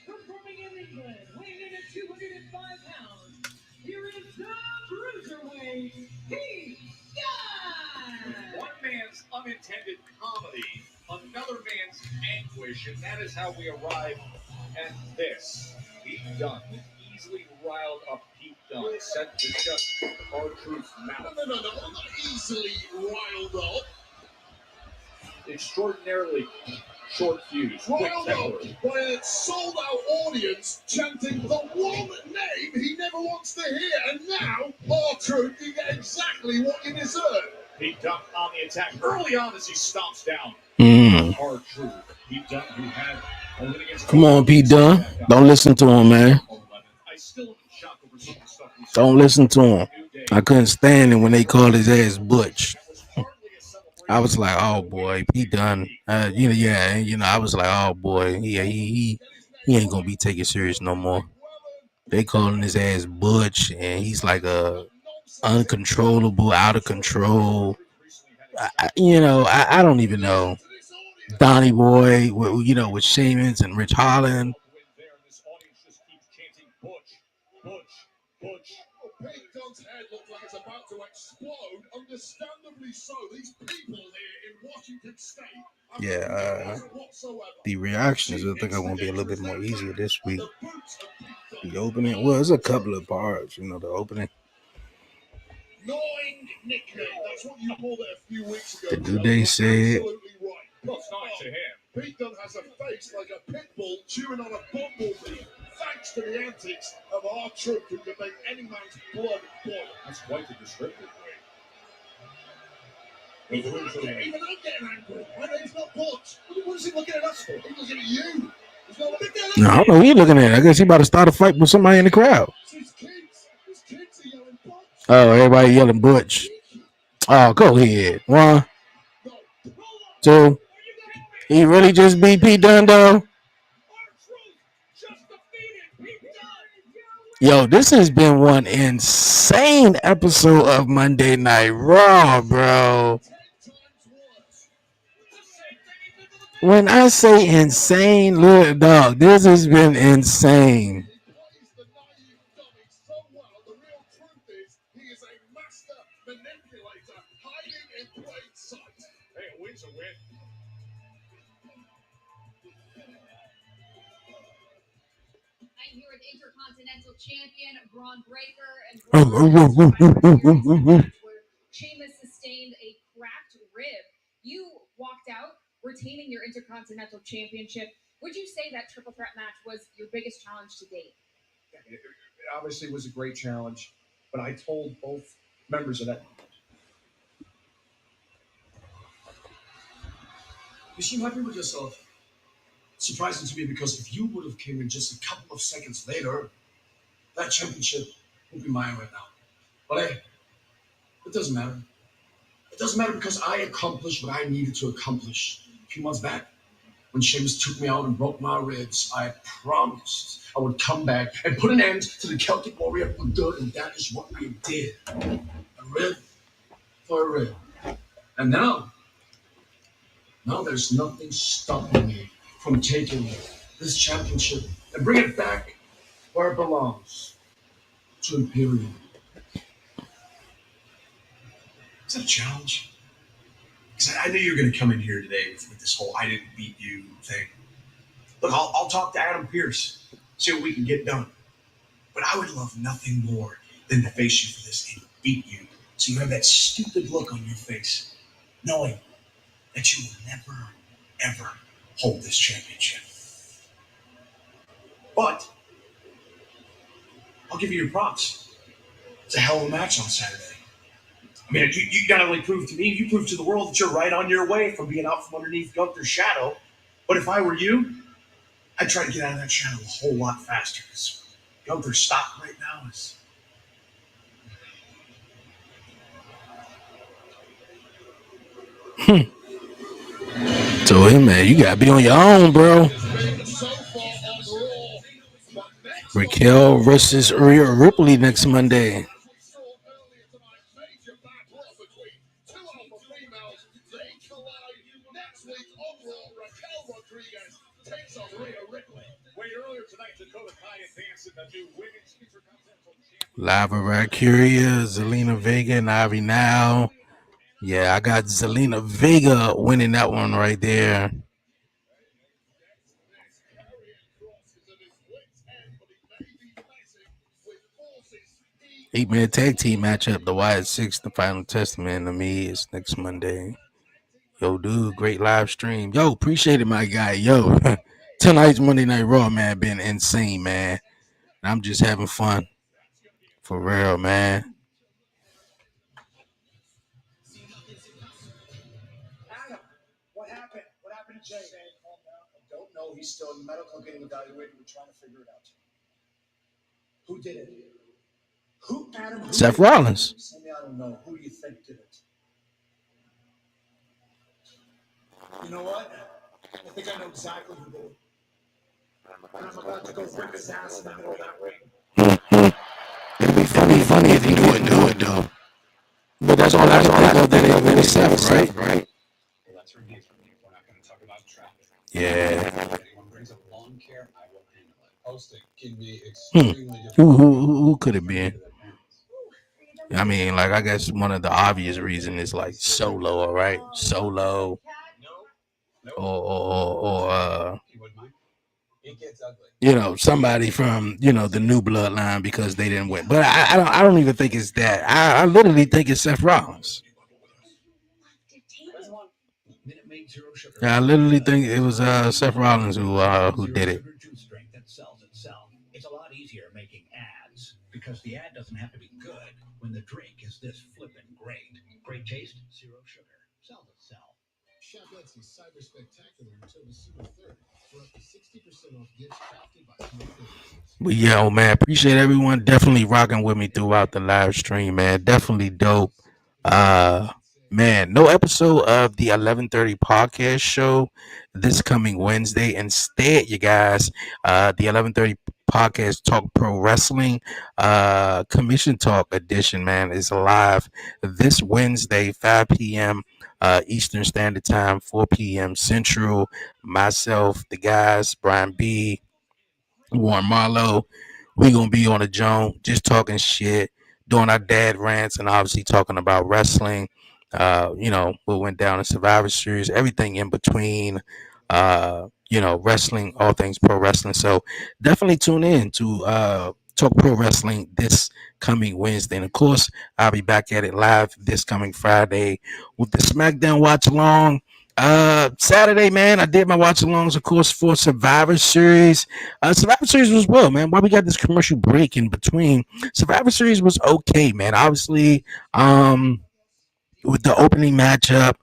Performing in England, weighing in at 205 pounds, here is the Cruiserweight, Pete Dunne! One man's unintended comedy, another man's anguish, and that is how we arrive at this. Pete Dunne, easily riled up Pete Dunne, set to just R-Truth's mouth. No, I'm not easily riled up. Extraordinarily short fuse, quick Riled temper. up by a sold-out audience chanting the one name he never wants to hear, and now, R-Truth, you get exactly what you deserve. Pete Dunne on the attack early on as he stomps down R-Truth. Pete Dunne, who had a win against Come on, Pete Dunne. Don't listen to him, man. I still am in shock over some of the stuff we Don't listen to him. I couldn't stand it when they called his ass Butch. I was like, oh boy, Pete Dunne. I was like, oh boy, he ain't gonna be taken serious no more. They calling his ass Butch, and he's like a uncontrollable, out of control. I don't even know. Donnie Boy, with Sheamus and Rich Holland. This audience just keeps chanting Butch, Butch, Butch. Pete Dunne's head looks like it's about to explode. Understandably so. These people here in Washington State have no idea whatsoever. The reactions, I think, are going to be a little bit more easier this week. The opening, well, there's a couple of parts, the opening. Gnawing nickname. That's what you called it a few weeks ago. The New Day said. Absolutely right. It's not to him. Pete Dunne has a face like a pit bull chewing on a bumblebee, thanks to the antics of R-Truth, who can make any man's blood boil. That's quite the descriptive Even I'm getting angry. My name's not Butch. What is he looking at us for? He's looking at you. He's not looking at us. No, I don't know who he's looking at. I guess he about to start a fight with somebody in the crowd. His kids are yelling Butch. Oh, everybody yelling Butch. Oh, go ahead. 1, 2. He really just beat Pete Dunne, though. Yo, this has been one insane episode of Monday Night Raw, bro. When I say insane, little dog, this has been insane. Intercontinental Champion Braun Breaker and Braun Survivor Series match where Sheamus sustained a cracked rib. You walked out retaining your Intercontinental Championship. Would you say that triple threat match was your biggest challenge to date? It obviously was a great challenge, but I told both members of that. You seem happy with yourself. Surprising to me because if you would have came in just a couple of seconds later, that championship would be mine right now. But hey, it doesn't matter. It doesn't matter because I accomplished what I needed to accomplish. A few months back, when Sheamus took me out and broke my ribs, I promised I would come back and put an end to the Celtic Warrior for good, and that is what we did. A rib for a rib. And now there's nothing stopping me from taking this championship and bring it back where it belongs, to Imperium. Is that a challenge? Because I knew you were going to come in here today with this whole I didn't beat you thing. Look, I'll talk to Adam Pearce, see what we can get done. But I would love nothing more than to face you for this and beat you. So you have that stupid look on your face, knowing that you will never, ever hold this championship. But I'll give you your props. It's a hell of a match on Saturday. I mean, you not only proved to me, you proved to the world that you're right on your way from being out from underneath Gunther's shadow. But if I were you, I'd try to get out of that shadow a whole lot faster, because Gunther's stock right now is... So, hey, man, you got to be on your own, bro. Raquel versus Rhea Ripley next Monday. Lava Valkyria, Zelina Vega, and Ivy Now. Yeah, I got Zelina Vega winning that one right there. 8-man tag team matchup, the Wyatt Six, the Final Testament to me is next Monday. Yo, dude, great live stream. Yo, appreciate it, my guy. Yo, tonight's Monday Night Raw, man, been insane, man. I'm just having fun. For real, man. Adam, what happened? What happened to Jay? Calm down. I don't know. He's still in medical getting evaluated. We're trying to figure it out. Who did it? Who, Adam? Who Seth did Rollins. It? Sammy, I don't know. Who do you think did it? You know what? I think I know exactly who did it. And I'm about to go whip his ass in the middle of that ring. It'd be funny if you do it, though. But that's all I can think of that it's Seth, right? Well, that's review from you. We're not going to talk about traffic. Yeah. If anyone brings up lawn care, I will handle it. Hosting can be extremely difficult. Who could it be? I mean, like, I guess one of the obvious reasons is like Solo, all right? Solo. Or somebody from, the new bloodline because they didn't win. But I don't even think it's that. I literally think it's Seth Rollins. I literally think it was Seth Rollins who did it. It's a lot easier making ads because the ad doesn't have to be good when the drink is this flippin' great. Great taste, zero sugar. Sells itself. Shop Etsy Cyber Spectacular until December 3rd for up to 60% off gifts crafted by small businesses. But yeah, man, appreciate everyone definitely rocking with me throughout the live stream, man. Definitely dope. Man, no episode of the 11:30 podcast show this coming Wednesday. Instead, you guys, the 11:30 podcast Talk Pro Wrestling Commission Talk edition, man, is live this Wednesday, 5 p.m. Eastern Standard Time, 4 p.m. Central. Myself, the guys, Brian B., Warren Marlowe, we gonna be on the joint, just talking shit, doing our dad rants, and obviously talking about wrestling. What went down in Survivor Series, everything in between. wrestling, all things pro wrestling. So definitely tune in to Talk Pro Wrestling this coming Wednesday. And of course, I'll be back at it live this coming Friday with the SmackDown watch along. Saturday, man, I did my watch alongs, of course, for Survivor Series. Survivor Series was well, man. Why we got this commercial break in between? Survivor Series was okay, man. Obviously, with the opening matchup,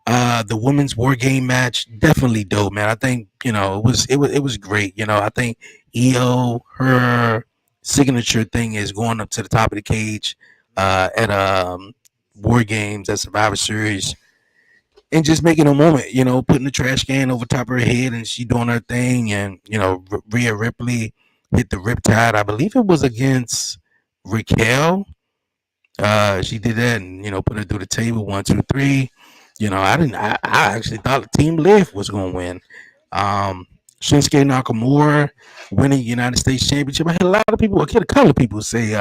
the women's war game match, definitely dope, man. I think it was great. I think EO, her signature thing is going up to the top of the cage at war games at Survivor Series and just making a moment. Putting the trash can over top of her head and she doing her thing, and Rhea Ripley hit the Riptide. I believe it was against Raquel. She did that and put her through the table. 1, 2, 3. I didn't. I actually thought Team Liv was going to win. Um, Shinsuke Nakamura winning United States Championship. I had a lot of people, a couple of people say,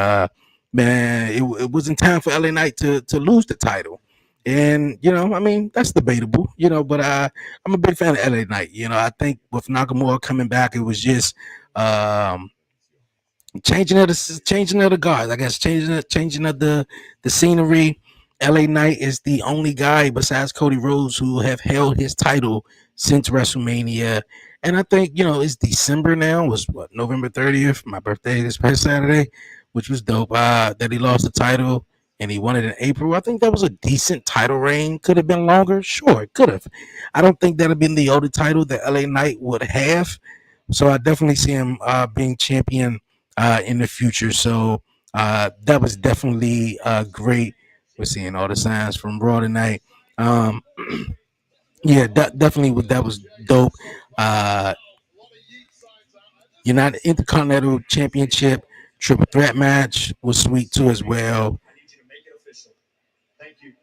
"Man, it wasn't time for LA Knight to lose the title." And I mean, that's debatable. But I'm a big fan of LA Knight. I think with Nakamura coming back, it was just um, changing of the guards. I guess changing of the scenery. LA Knight is the only guy besides Cody Rhodes who have held his title since WrestleMania. And I think, it's December now. It was what, November 30th, my birthday this past Saturday, which was dope. That he lost the title and he won it in April. I think that was a decent title reign. Could have been longer, sure, it could have. I don't think that'd have been the only title that LA Knight would have. So I definitely see him being champion in the future. So that was definitely great. We're seeing all the signs from Raw tonight. Um, yeah, definitely that was dope. Uh, United Intercontinental Championship triple threat match was sweet too as well. I need you to make it official. Thank you.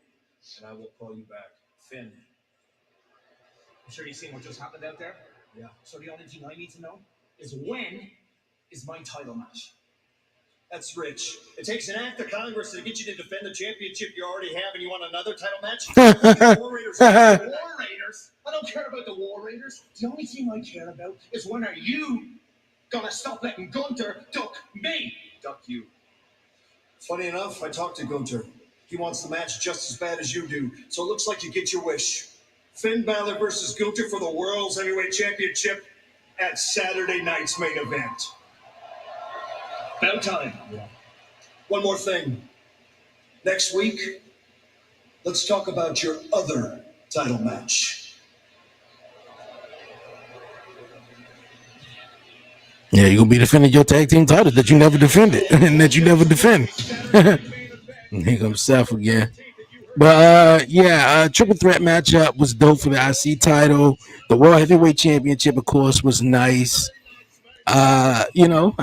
And I will call you back. Finn. I'm sure you've seen what just happened out there? Yeah. So the only thing I need to know is when is my title match? That's rich. It takes an act of Congress to get you to defend the championship you already have, and you want another title match? War Raiders. War Raiders? I don't care about the War Raiders. The only thing I care about is when are you gonna stop letting Gunter duck me? Duck you. Funny enough, I talked to Gunter. He wants the match just as bad as you do, so it looks like you get your wish. Finn Balor versus Gunter for the World's Heavyweight Championship at Saturday night's main event. About time. Yeah. One more thing. Next week, let's talk about your other title match. Yeah, you're gonna be defending your tag team titles that you never defended and that you never defend. Here comes Seth again. But yeah, triple threat matchup was dope for the IC title. The World Heavyweight Championship, of course, was nice. I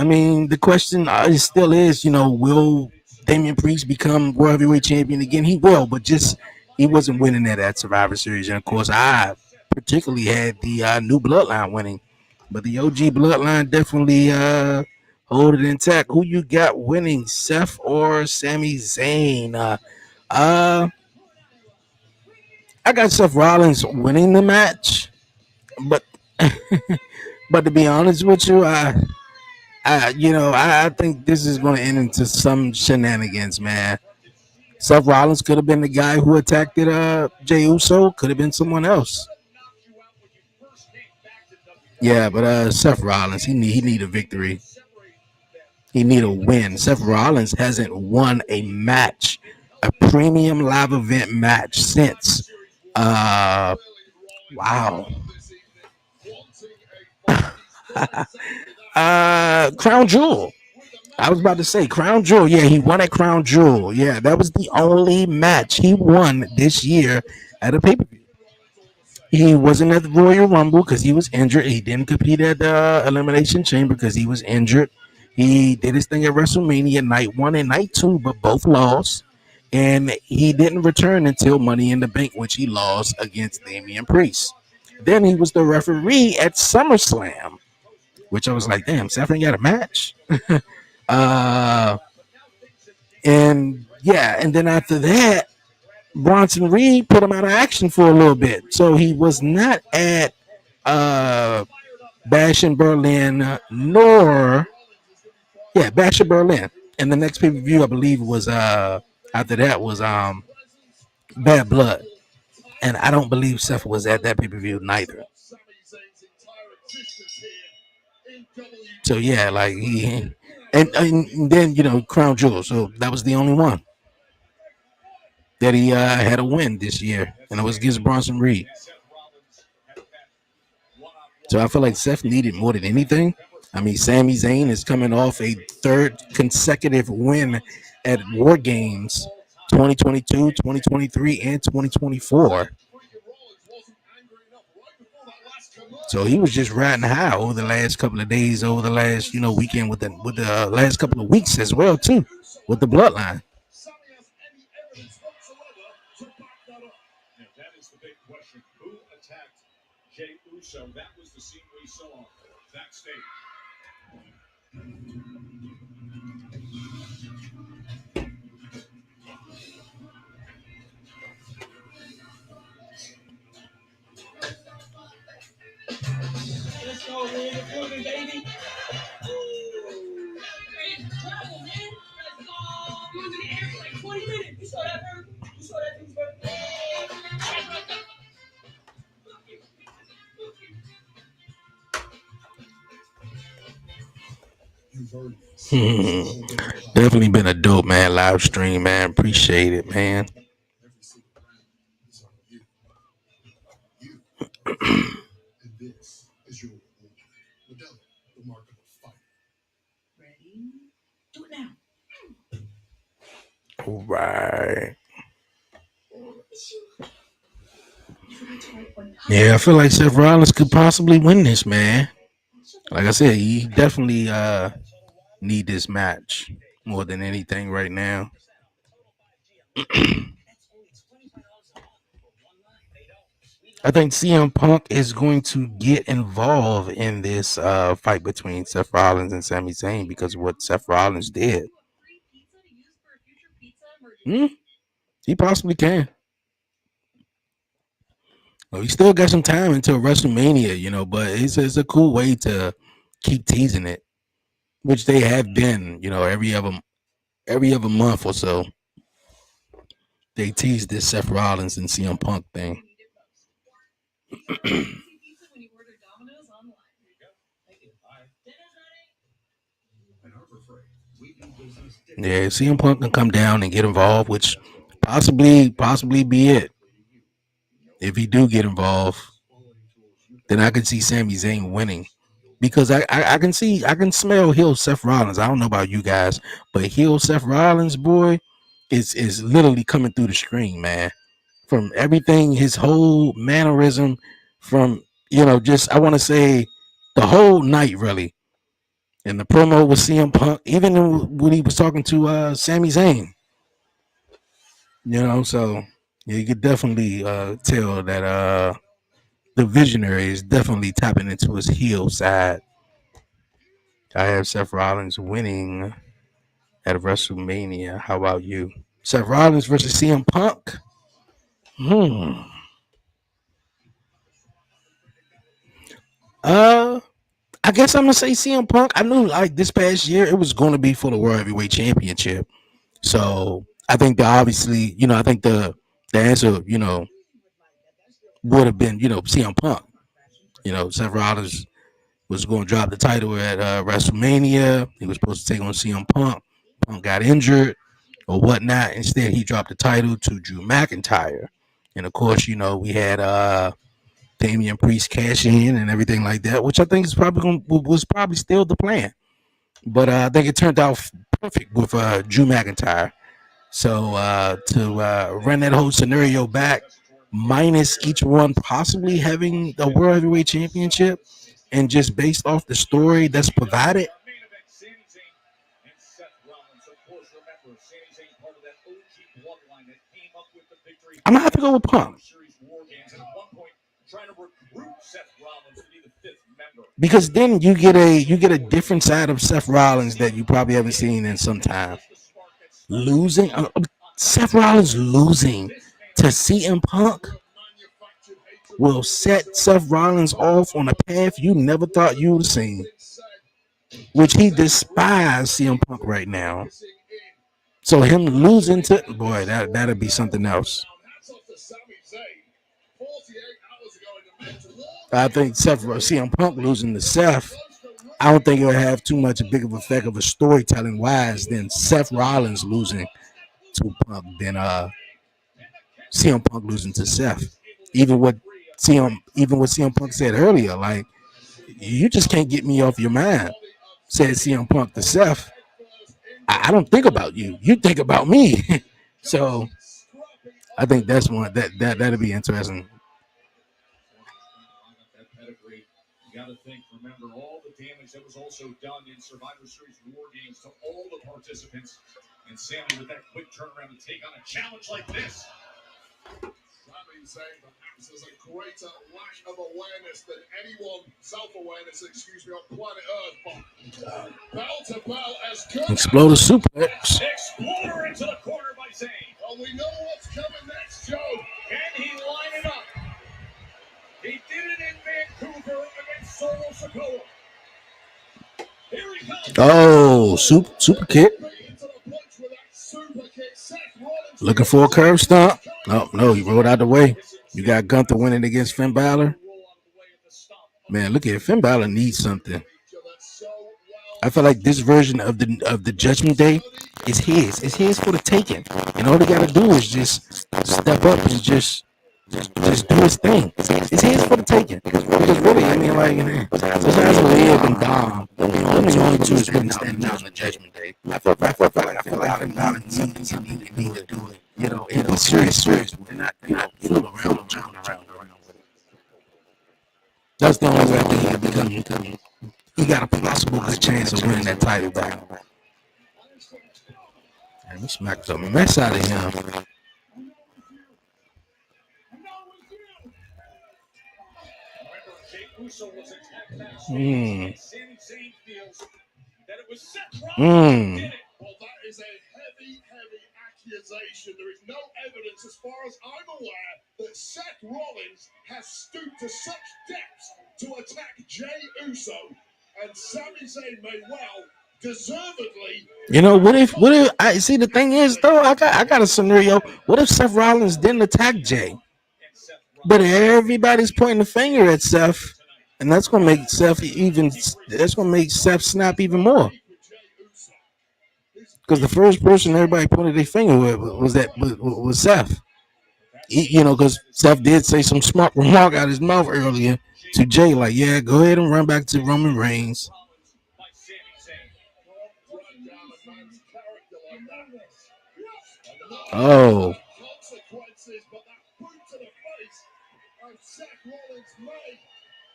mean, the question still is, will Damian Priest become World Heavyweight Champion again? He will, but just he wasn't winning that at Survivor Series. And of course, I particularly had the new Bloodline winning, but the OG Bloodline definitely hold it intact. Who you got winning, Seth or Sami Zayn? Uh, I got Seth Rollins winning the match, but but to be honest with you, I think this is going to end into some shenanigans, man. Seth Rollins could have been the guy who attacked it. Jey Uso could have been someone else. Yeah, but Seth Rollins, he need a victory. He need a win. Seth Rollins hasn't won a match, a premium live event match since. Uh, wow. Crown Jewel. I was about to say Crown Jewel. Yeah, he won at Crown Jewel. Yeah, that was the only match he won this year at a pay per view. He wasn't at the Royal Rumble because he was injured. He didn't compete at the Elimination Chamber because he was injured. He did his thing at WrestleMania night 1 and night 2, but both lost. And he didn't return until Money in the Bank, which he lost against Damian Priest. Then he was the referee at SummerSlam, which I was like, damn, Seth ain't got a match. uh, and yeah, and then after that, Bronson Reed put him out of action for a little bit. So he was not at Bash in Berlin, nor Bash in Berlin. And the next pay-per-view I believe was after that was Bad Blood. And I don't believe Seth was at that pay-per-view neither. So yeah, like he and then Crown Jewel. So that was the only one that he had a win this year, and it was against Bronson Reed. So I feel like Seth needed more than anything. I mean, Sami Zayn is coming off a third consecutive win at War Games 2022, 2023, and 2024. So he was just riding high over the last couple of days, over the last weekend with the last couple of weeks as well too, with the Bloodline. Now, that is the big question. Who attacked Jey Uso? That was the scene we saw backstage. Let's go, man. You're moving, baby. Hey, travel, man. Let's go. We was in the air for like 20 minutes. You saw that, bird? You saw that thing, bird? Definitely been a dope live stream, man. Appreciate it, man. This is your reward. Modelo, the mark of a fighter. Ready? Do it now. All right. Yeah, I feel like Seth Rollins could possibly win this, man. Like I said, he definitely need this match more than anything right now. I think CM Punk is going to get involved in this fight between Seth Rollins and Sami Zayn because of what Seth Rollins did. He possibly can. Well, he still got some time until WrestleMania, but it's a cool way to keep teasing it, which they have been, every other month or so. They tease this Seth Rollins and CM Punk thing. Yeah, CM Punk can come down and get involved, which possibly be it. If he do get involved, then I can see Sami Zayn winning. Because I can smell heel Seth Rollins. I don't know about you guys, but heel Seth Rollins, boy, is literally coming through the screen, man. From everything, his whole mannerism, from just I want to say the whole night really. And the promo with CM Punk, even when he was talking to Sami Zayn, so yeah, you could definitely tell that the visionary is definitely tapping into his heel side. I have Seth Rollins winning at WrestleMania. How about you? Seth Rollins versus CM Punk? Uh, I guess I'm gonna say CM Punk. I knew like this past year it was gonna be for the World Heavyweight Championship. So I think that obviously, I think the answer, would have been, CM Punk. Seth Rollins was going to drop the title at WrestleMania. He was supposed to take on CM Punk. Punk got injured or whatnot. Instead, he dropped the title to Drew McIntyre. And of course, we had Damian Priest cash in and everything like that, which I think is was probably still the plan. But I think it turned out perfect with Drew McIntyre. So to run that whole scenario back, minus each one possibly having the World Heavyweight Championship, and just based off the story that's provided, I'm gonna have to go with Punk. Because then you get a different side of Seth Rollins that you probably haven't seen in some time. Losing, Seth Rollins losing to CM Punk. will set Seth Rollins off on a path you never thought you would have seen, which he despises CM Punk right now. So him losing to boy, that'll be something else. I think CM Punk losing to Seth, I don't think it'll have too much a big of effect of a storytelling wise than Seth Rollins losing to Punk than CM Punk losing to Seth. Even what CM Punk said earlier, like you just can't get me off your mind, said CM Punk to Seth. I don't think about you. You think about me. So I think that's one that'll be interesting. You got to think, remember all the damage that was also done in Survivor Series War Games to all the participants. And Sammy with that quick turnaround to take on a challenge like this. Sammy Zayn perhaps has a greater lack of awareness than anyone, self-awareness, excuse me, on planet Earth. But bell to bell as good. Exploder suplex. Exploder into the corner by Zayn. Well, we know what's coming next, Joe. Can he line it up? He did it in Vancouver against Solo Sikoa. Here he comes. Oh, super kick. Looking for a curve stomp. No, he rolled out the way. You got Gunther winning against Finn Balor. Man, look at it. Finn Balor needs something. I feel like this version of the Judgment Day is his. It's his for the taking. And all he got to do is just step up and just do his thing. It's his for the taking. Because really, I mean, like, besides Liv and Dom, the only two is really standing out on the Judgment Day. I feel like Finn Balor needs something he need to do it. You know, in a serious way, not fool around, jump around. That's the only way I think he can become. He got a possible good chance of winning that title back. And we smacked the mess out of him. Sami Zayn feels that it was Seth Rollins who did it. Well, that is a heavy accusation. There is no evidence, as far as I'm aware, that Seth Rollins has stooped to such depths to attack Jey Uso, and Sami Zayn may well deservedly. You know, what if I see the thing is though, I got a scenario. What if Seth Rollins didn't attack Jey? But everybody's pointing the finger at Seth, and that's gonna make Seth snap even more. Because the first person everybody pointed their finger with was Seth. Because Seth did say some smart remark out his mouth earlier to Jey, like, yeah, go ahead and run back to Roman Reigns. Oh. Consequences, but that boot to the face of Seth Rollins may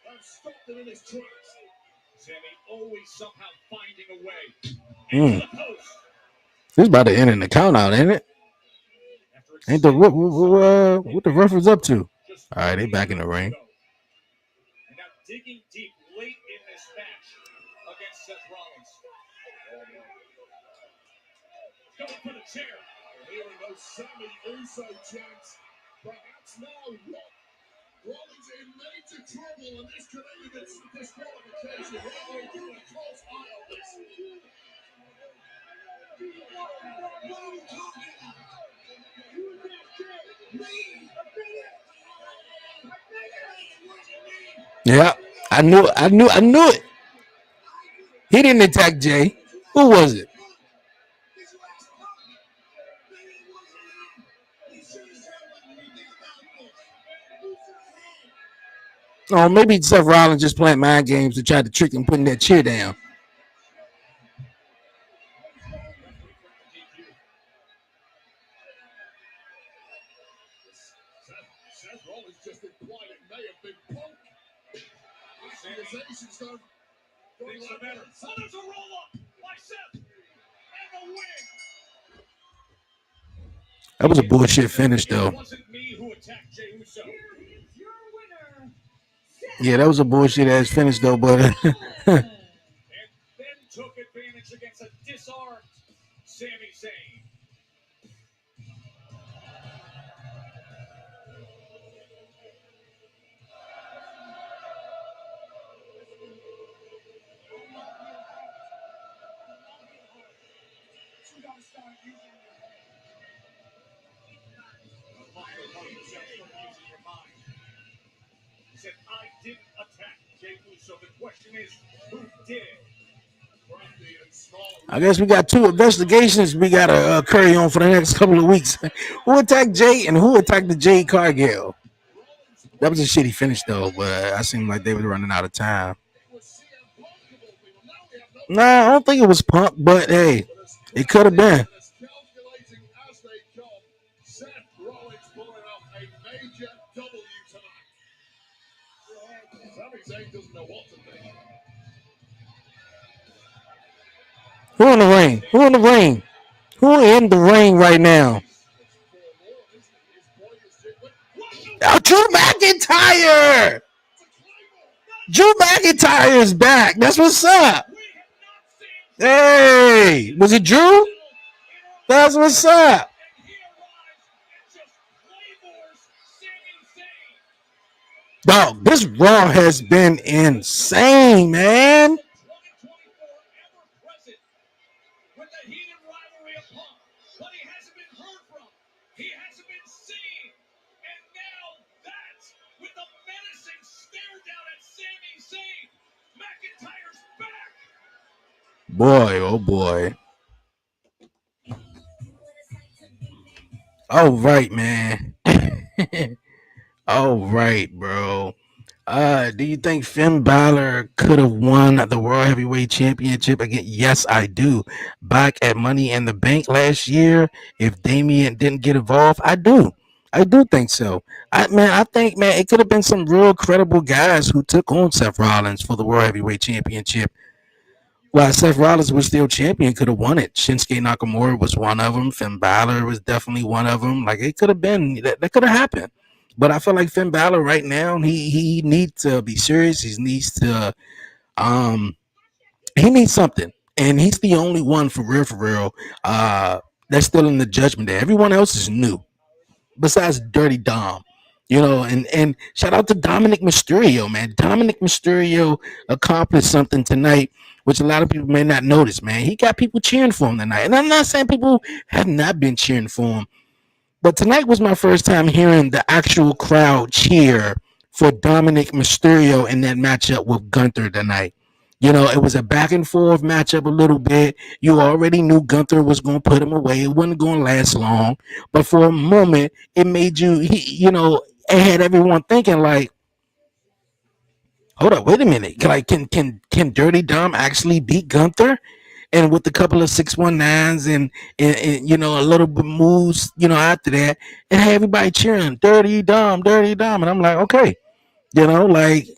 have stopped him in his tracks. Sammy always somehow finding a way. Into the post. This is about to end in the count out, ain't it? Ain't the what the ref is up to? All right, they back in the ring. And now digging deep late in this match against Seth Rollins. Going for the chair. Here we go, Sammy Uso chants. Perhaps now Rollins in major trouble, and this could end in disqualification. We're keeping a close eye on this. Yeah, I knew it. He didn't attack Jey. Who was it? Oh, maybe Seth Rollins just playing mind games to try to trick him putting that chair down. Seth Rollins just implied it may have been Punk. Accusations don't Things are better. Oh, there's a roll up by Seth. And the win. That was a bullshit finish, though. It wasn't me who attacked Jey Uso. Yeah, that was a bullshit ass finish, though, but. And then took advantage against a disarmed Sami Zayn. You gotta start using your head. Michael wanted to start using your mind. He said, I didn't attack Jay Uso. The question is, who did? I guess we got two investigations we got to carry on for the next couple of weeks. Who attacked Jay and who attacked the Jade Cargill? That was a shitty finish though, but I seemed like they were running out of time. Nah, I don't think it was Punk, but hey, it could have been. Calculating as they come, Seth Rollins pulling off a major W tonight. Sami Zayn doesn't know what to think. Who in the ring? Who in the ring? Who in the ring right now? Drew McIntyre! Drew McIntyre is back. That's what's up. Hey, was it Drew? That's what's up. Dog, this Raw has been insane, man. With the heated rivalry of Punk, but he hasn't been heard from. He hasn't been seen. And now that's with the menacing stare down at Sami Zayn. McIntyre's back. Boy, oh boy. All right, man. All right, bro. Do you think Finn Balor could have won the World Heavyweight Championship again? Yes, I do. Back at Money in the Bank last year, if Damian didn't get involved, I do. I do think so. I think, man, it could have been some real credible guys who took on Seth Rollins for the World Heavyweight Championship. While Seth Rollins was still champion, could have won it. Shinsuke Nakamura was one of them. Finn Balor was definitely one of them. Like it could have been that could have happened. But I feel like Finn Balor right now, he needs to be serious. Um he needs something. And he's the only one for real, that's still in the judgment day. Everyone else is new besides Dirty Dom. And shout out to Dominic Mysterio, man. Dominic Mysterio accomplished something tonight, which a lot of people may not notice, man. He got people cheering for him tonight. And I'm not saying people have not been cheering for him, but tonight was my first time hearing the actual crowd cheer for Dominic Mysterio in that matchup with Gunther tonight. It was a back and forth matchup a little bit. You already knew Gunther was going to put him away. It wasn't going to last long. But for a moment, it made it had everyone thinking like, hold up, wait a minute. Can Dirty Dom actually beat Gunther? And with a couple of 619s and a little bit moves, after that, and had everybody cheering, Dirty Dom. And I'm like, okay, like,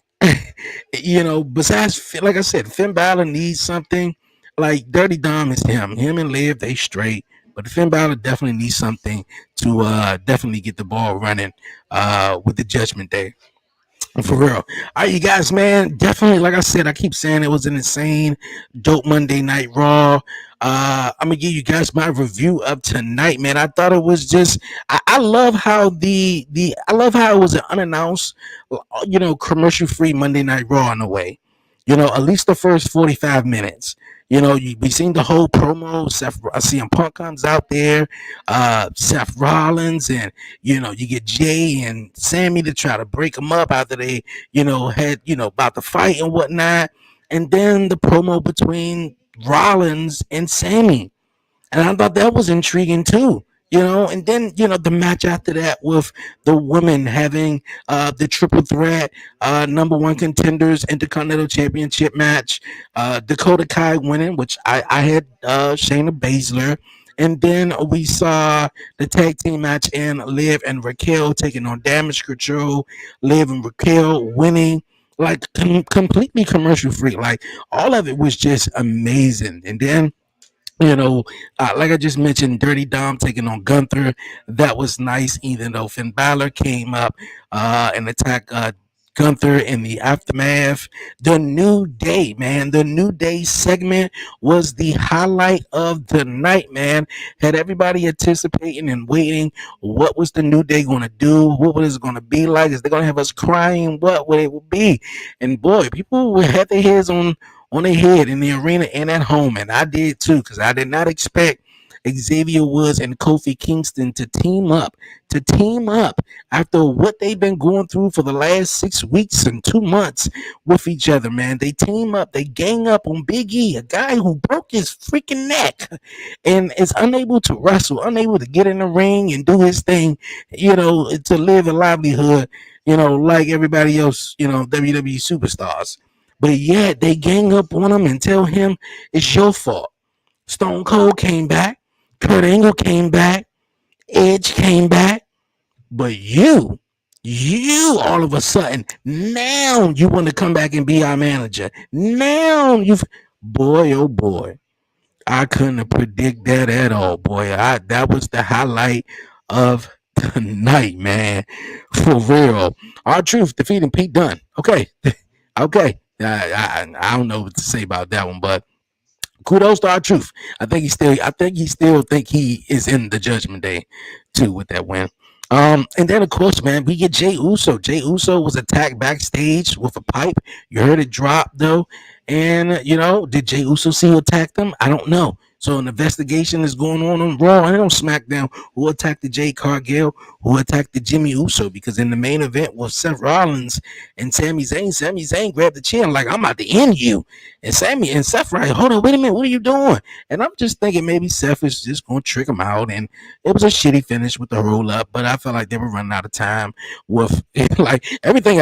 besides, like I said, Finn Balor needs something. Like Dirty Dom is him and Liv, they straight. But Finn Balor definitely needs something to definitely get the ball running with the Judgment Day. For real. All right, you guys, man. Definitely, like I said, I keep saying it was an insane, dope Monday Night Raw. I'm gonna give you guys my review of tonight, man. I thought it was just I love how I love how it was an unannounced, commercial free Monday Night Raw in a way. At least the first 45 minutes. We seen the whole promo. CM Punk comes out there, Seth Rollins, and you get Jay and Sammy to try to break them up after they, had, about the fight and whatnot. And then the promo between Rollins and Sammy. And I thought that was intriguing too. And then, the match after that with the women having the triple threat, number one contenders, Intercontinental Championship match, Dakota Kai winning, which I had Shayna Baszler. And then we saw the tag team match in Liv and Raquel taking on Damage Control, Liv and Raquel winning. Like completely commercial free. Like all of it was just amazing. And then like I just mentioned, Dirty Dom taking on Gunther. That was nice, even though Finn Balor came up and attacked Gunther in the aftermath. The New Day, man. The New Day segment was the highlight of the night, man. Had everybody anticipating and waiting. What was the New Day going to do? What was it going to be like? Is they going to have us crying? What would it be? And boy, people had their heads on their head in the arena and at home, and I did too, because I did not expect Xavier Woods and Kofi Kingston to team up after what they've been going through for the last 6 weeks and 2 months with each other, man. They team up, they gang up on Big E, a guy who broke his freaking neck and is unable to wrestle, unable to get in the ring and do his thing, to live a livelihood, like everybody else, WWE superstars. But yet they gang up on him and tell him it's your fault. Stone Cold came back, Kurt Angle came back, Edge came back, but you all of a sudden now you want to come back and be our manager. Now you've boy oh boy. I couldn't predict that at all, boy. That was the highlight of the night, man. For real. R-Truth defeating Pete Dunne. Okay. Okay. I don't know what to say about that one, but kudos to R-Truth. I think he is in the Judgment Day too with that win. And then of course, man, we get Jay Uso. Jay Uso was attacked backstage with a pipe. You heard it drop though, and did Jay Uso see who attacked him? I don't know. So an investigation is going on Raw and on SmackDown. Who attacked the Jay Cargill? Who attacked the Jimmy Uso? Because in the main event was Seth Rollins and Sami Zayn. Sami Zayn grabbed the chin like, I'm about to end you. And Seth, right? Hold on, wait a minute, what are you doing? And I'm just thinking maybe Seth is just going to trick him out. And it was a shitty finish with the roll up, but I felt like they were running out of time with like everything.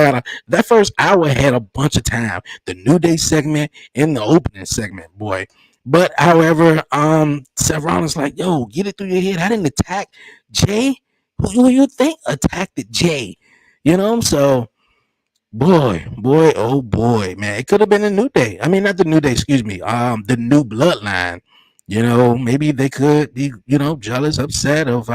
That first hour had a bunch of time. The New Day segment and the opening segment, boy. But however, Seth Rollins like, yo, get it through your head. I didn't attack Jay. Who you think attacked Jay? So oh boy, man. It could have been a New Day. I mean, not the New Day, excuse me. The New Bloodline. Maybe they could be, jealous, upset of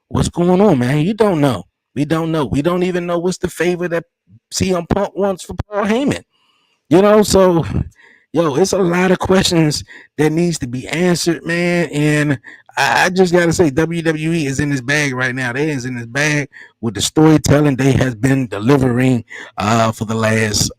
what's going on, man. You don't know. We don't know. We don't even know what's the favor that CM Punk wants for Paul Heyman. So it's a lot of questions that needs to be answered, man. And I just gotta say, WWE is in this bag right now. They is in this bag with the storytelling they has been delivering for the last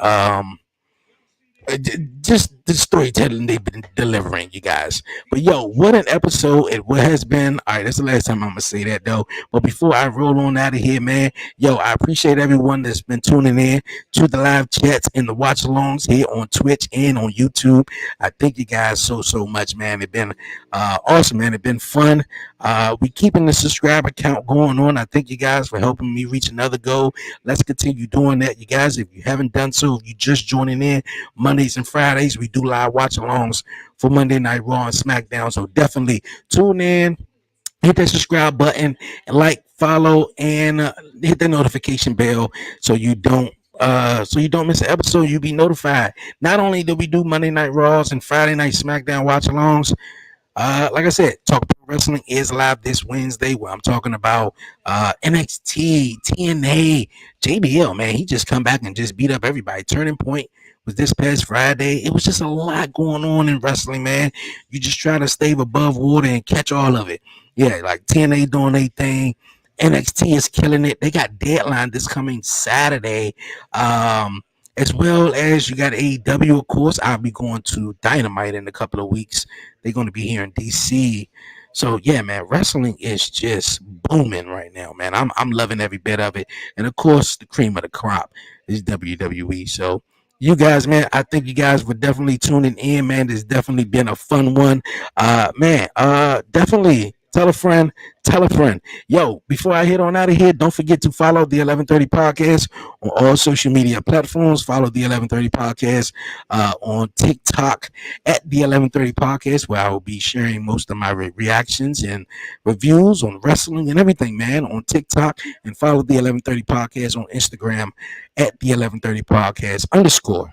just the storytelling they've been delivering, you guys. But what an episode it has been. All right, that's the last time I'm gonna say that though. But before I roll on out of here, man, I appreciate everyone that's been tuning in to the live chats and the watch alongs here on Twitch and on YouTube. I thank you guys so much, man. It's been awesome, man. It's been fun. We keeping the subscriber count going on. I thank you guys for helping me reach another goal. Let's continue doing that, you guys. If you haven't done so, if you just joining in, Mondays and Fridays, we do live watch alongs for Monday Night Raw and SmackDown. So definitely tune in, hit that subscribe button, and like, follow, and hit the notification bell so you don't miss an episode. You'll be notified. Not only do we do Monday Night Raws and Friday Night SmackDown watch alongs, like I said, Talk Pro Wrestling is live this Wednesday where I'm talking about NXT, TNA, JBL, man. He just come back and just beat up everybody. Turning Point was this past Friday. It was just a lot going on in wrestling, man. You just try to stay above water and catch all of it. Yeah, like TNA doing their thing. NXT is killing it. They got Deadline this coming Saturday. As well as you got AEW, of course. I'll be going to Dynamite in a couple of weeks. They're going to be here in DC. So yeah, man, wrestling is just booming right now, man. I'm loving every bit of it. And of course, the cream of the crop is WWE. So you guys, man, I think you guys were definitely tuning in, man. There's definitely been a fun one. Man, definitely tell a friend, tell a friend. Yo, before I head on out of here, don't forget to follow the 1130 podcast on all social media platforms. Follow the 1130 podcast on TikTok at the 1130 podcast, where I will be sharing most of my reactions and reviews on wrestling and everything, man, on TikTok. And follow the 1130 podcast on Instagram at the 1130 podcast _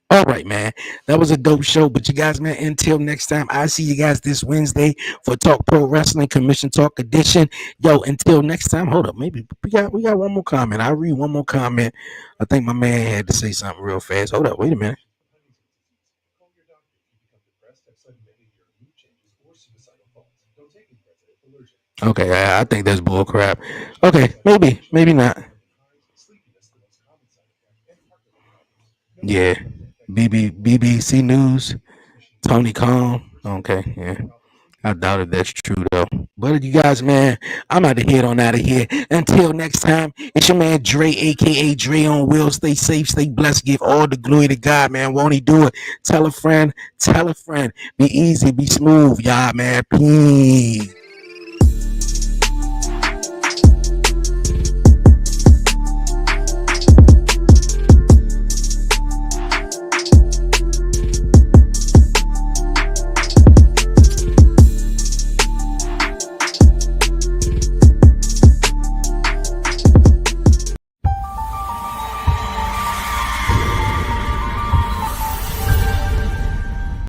all right, man. That was a dope show. But you guys, man, until next time, I'll see you guys this Wednesday for Talk Pro Wrestling Commission Talk Edition. Yo, until next time, hold up. Maybe we got one more comment. I'll read one more comment. I think my man had to say something real fast. Hold up, wait a minute. Okay, I think that's bull crap. Okay, maybe not. Yeah. BBC News, Tony Khan. Okay, yeah. I doubt if that's true though. But you guys, man, I'm about to head on out of here. Until next time, it's your man Dre, aka Dre on Wheels. Stay safe, stay blessed. Give all the glory to God, man. Won't he do it? Tell a friend, tell a friend. Be easy, be smooth, y'all, man. Peace.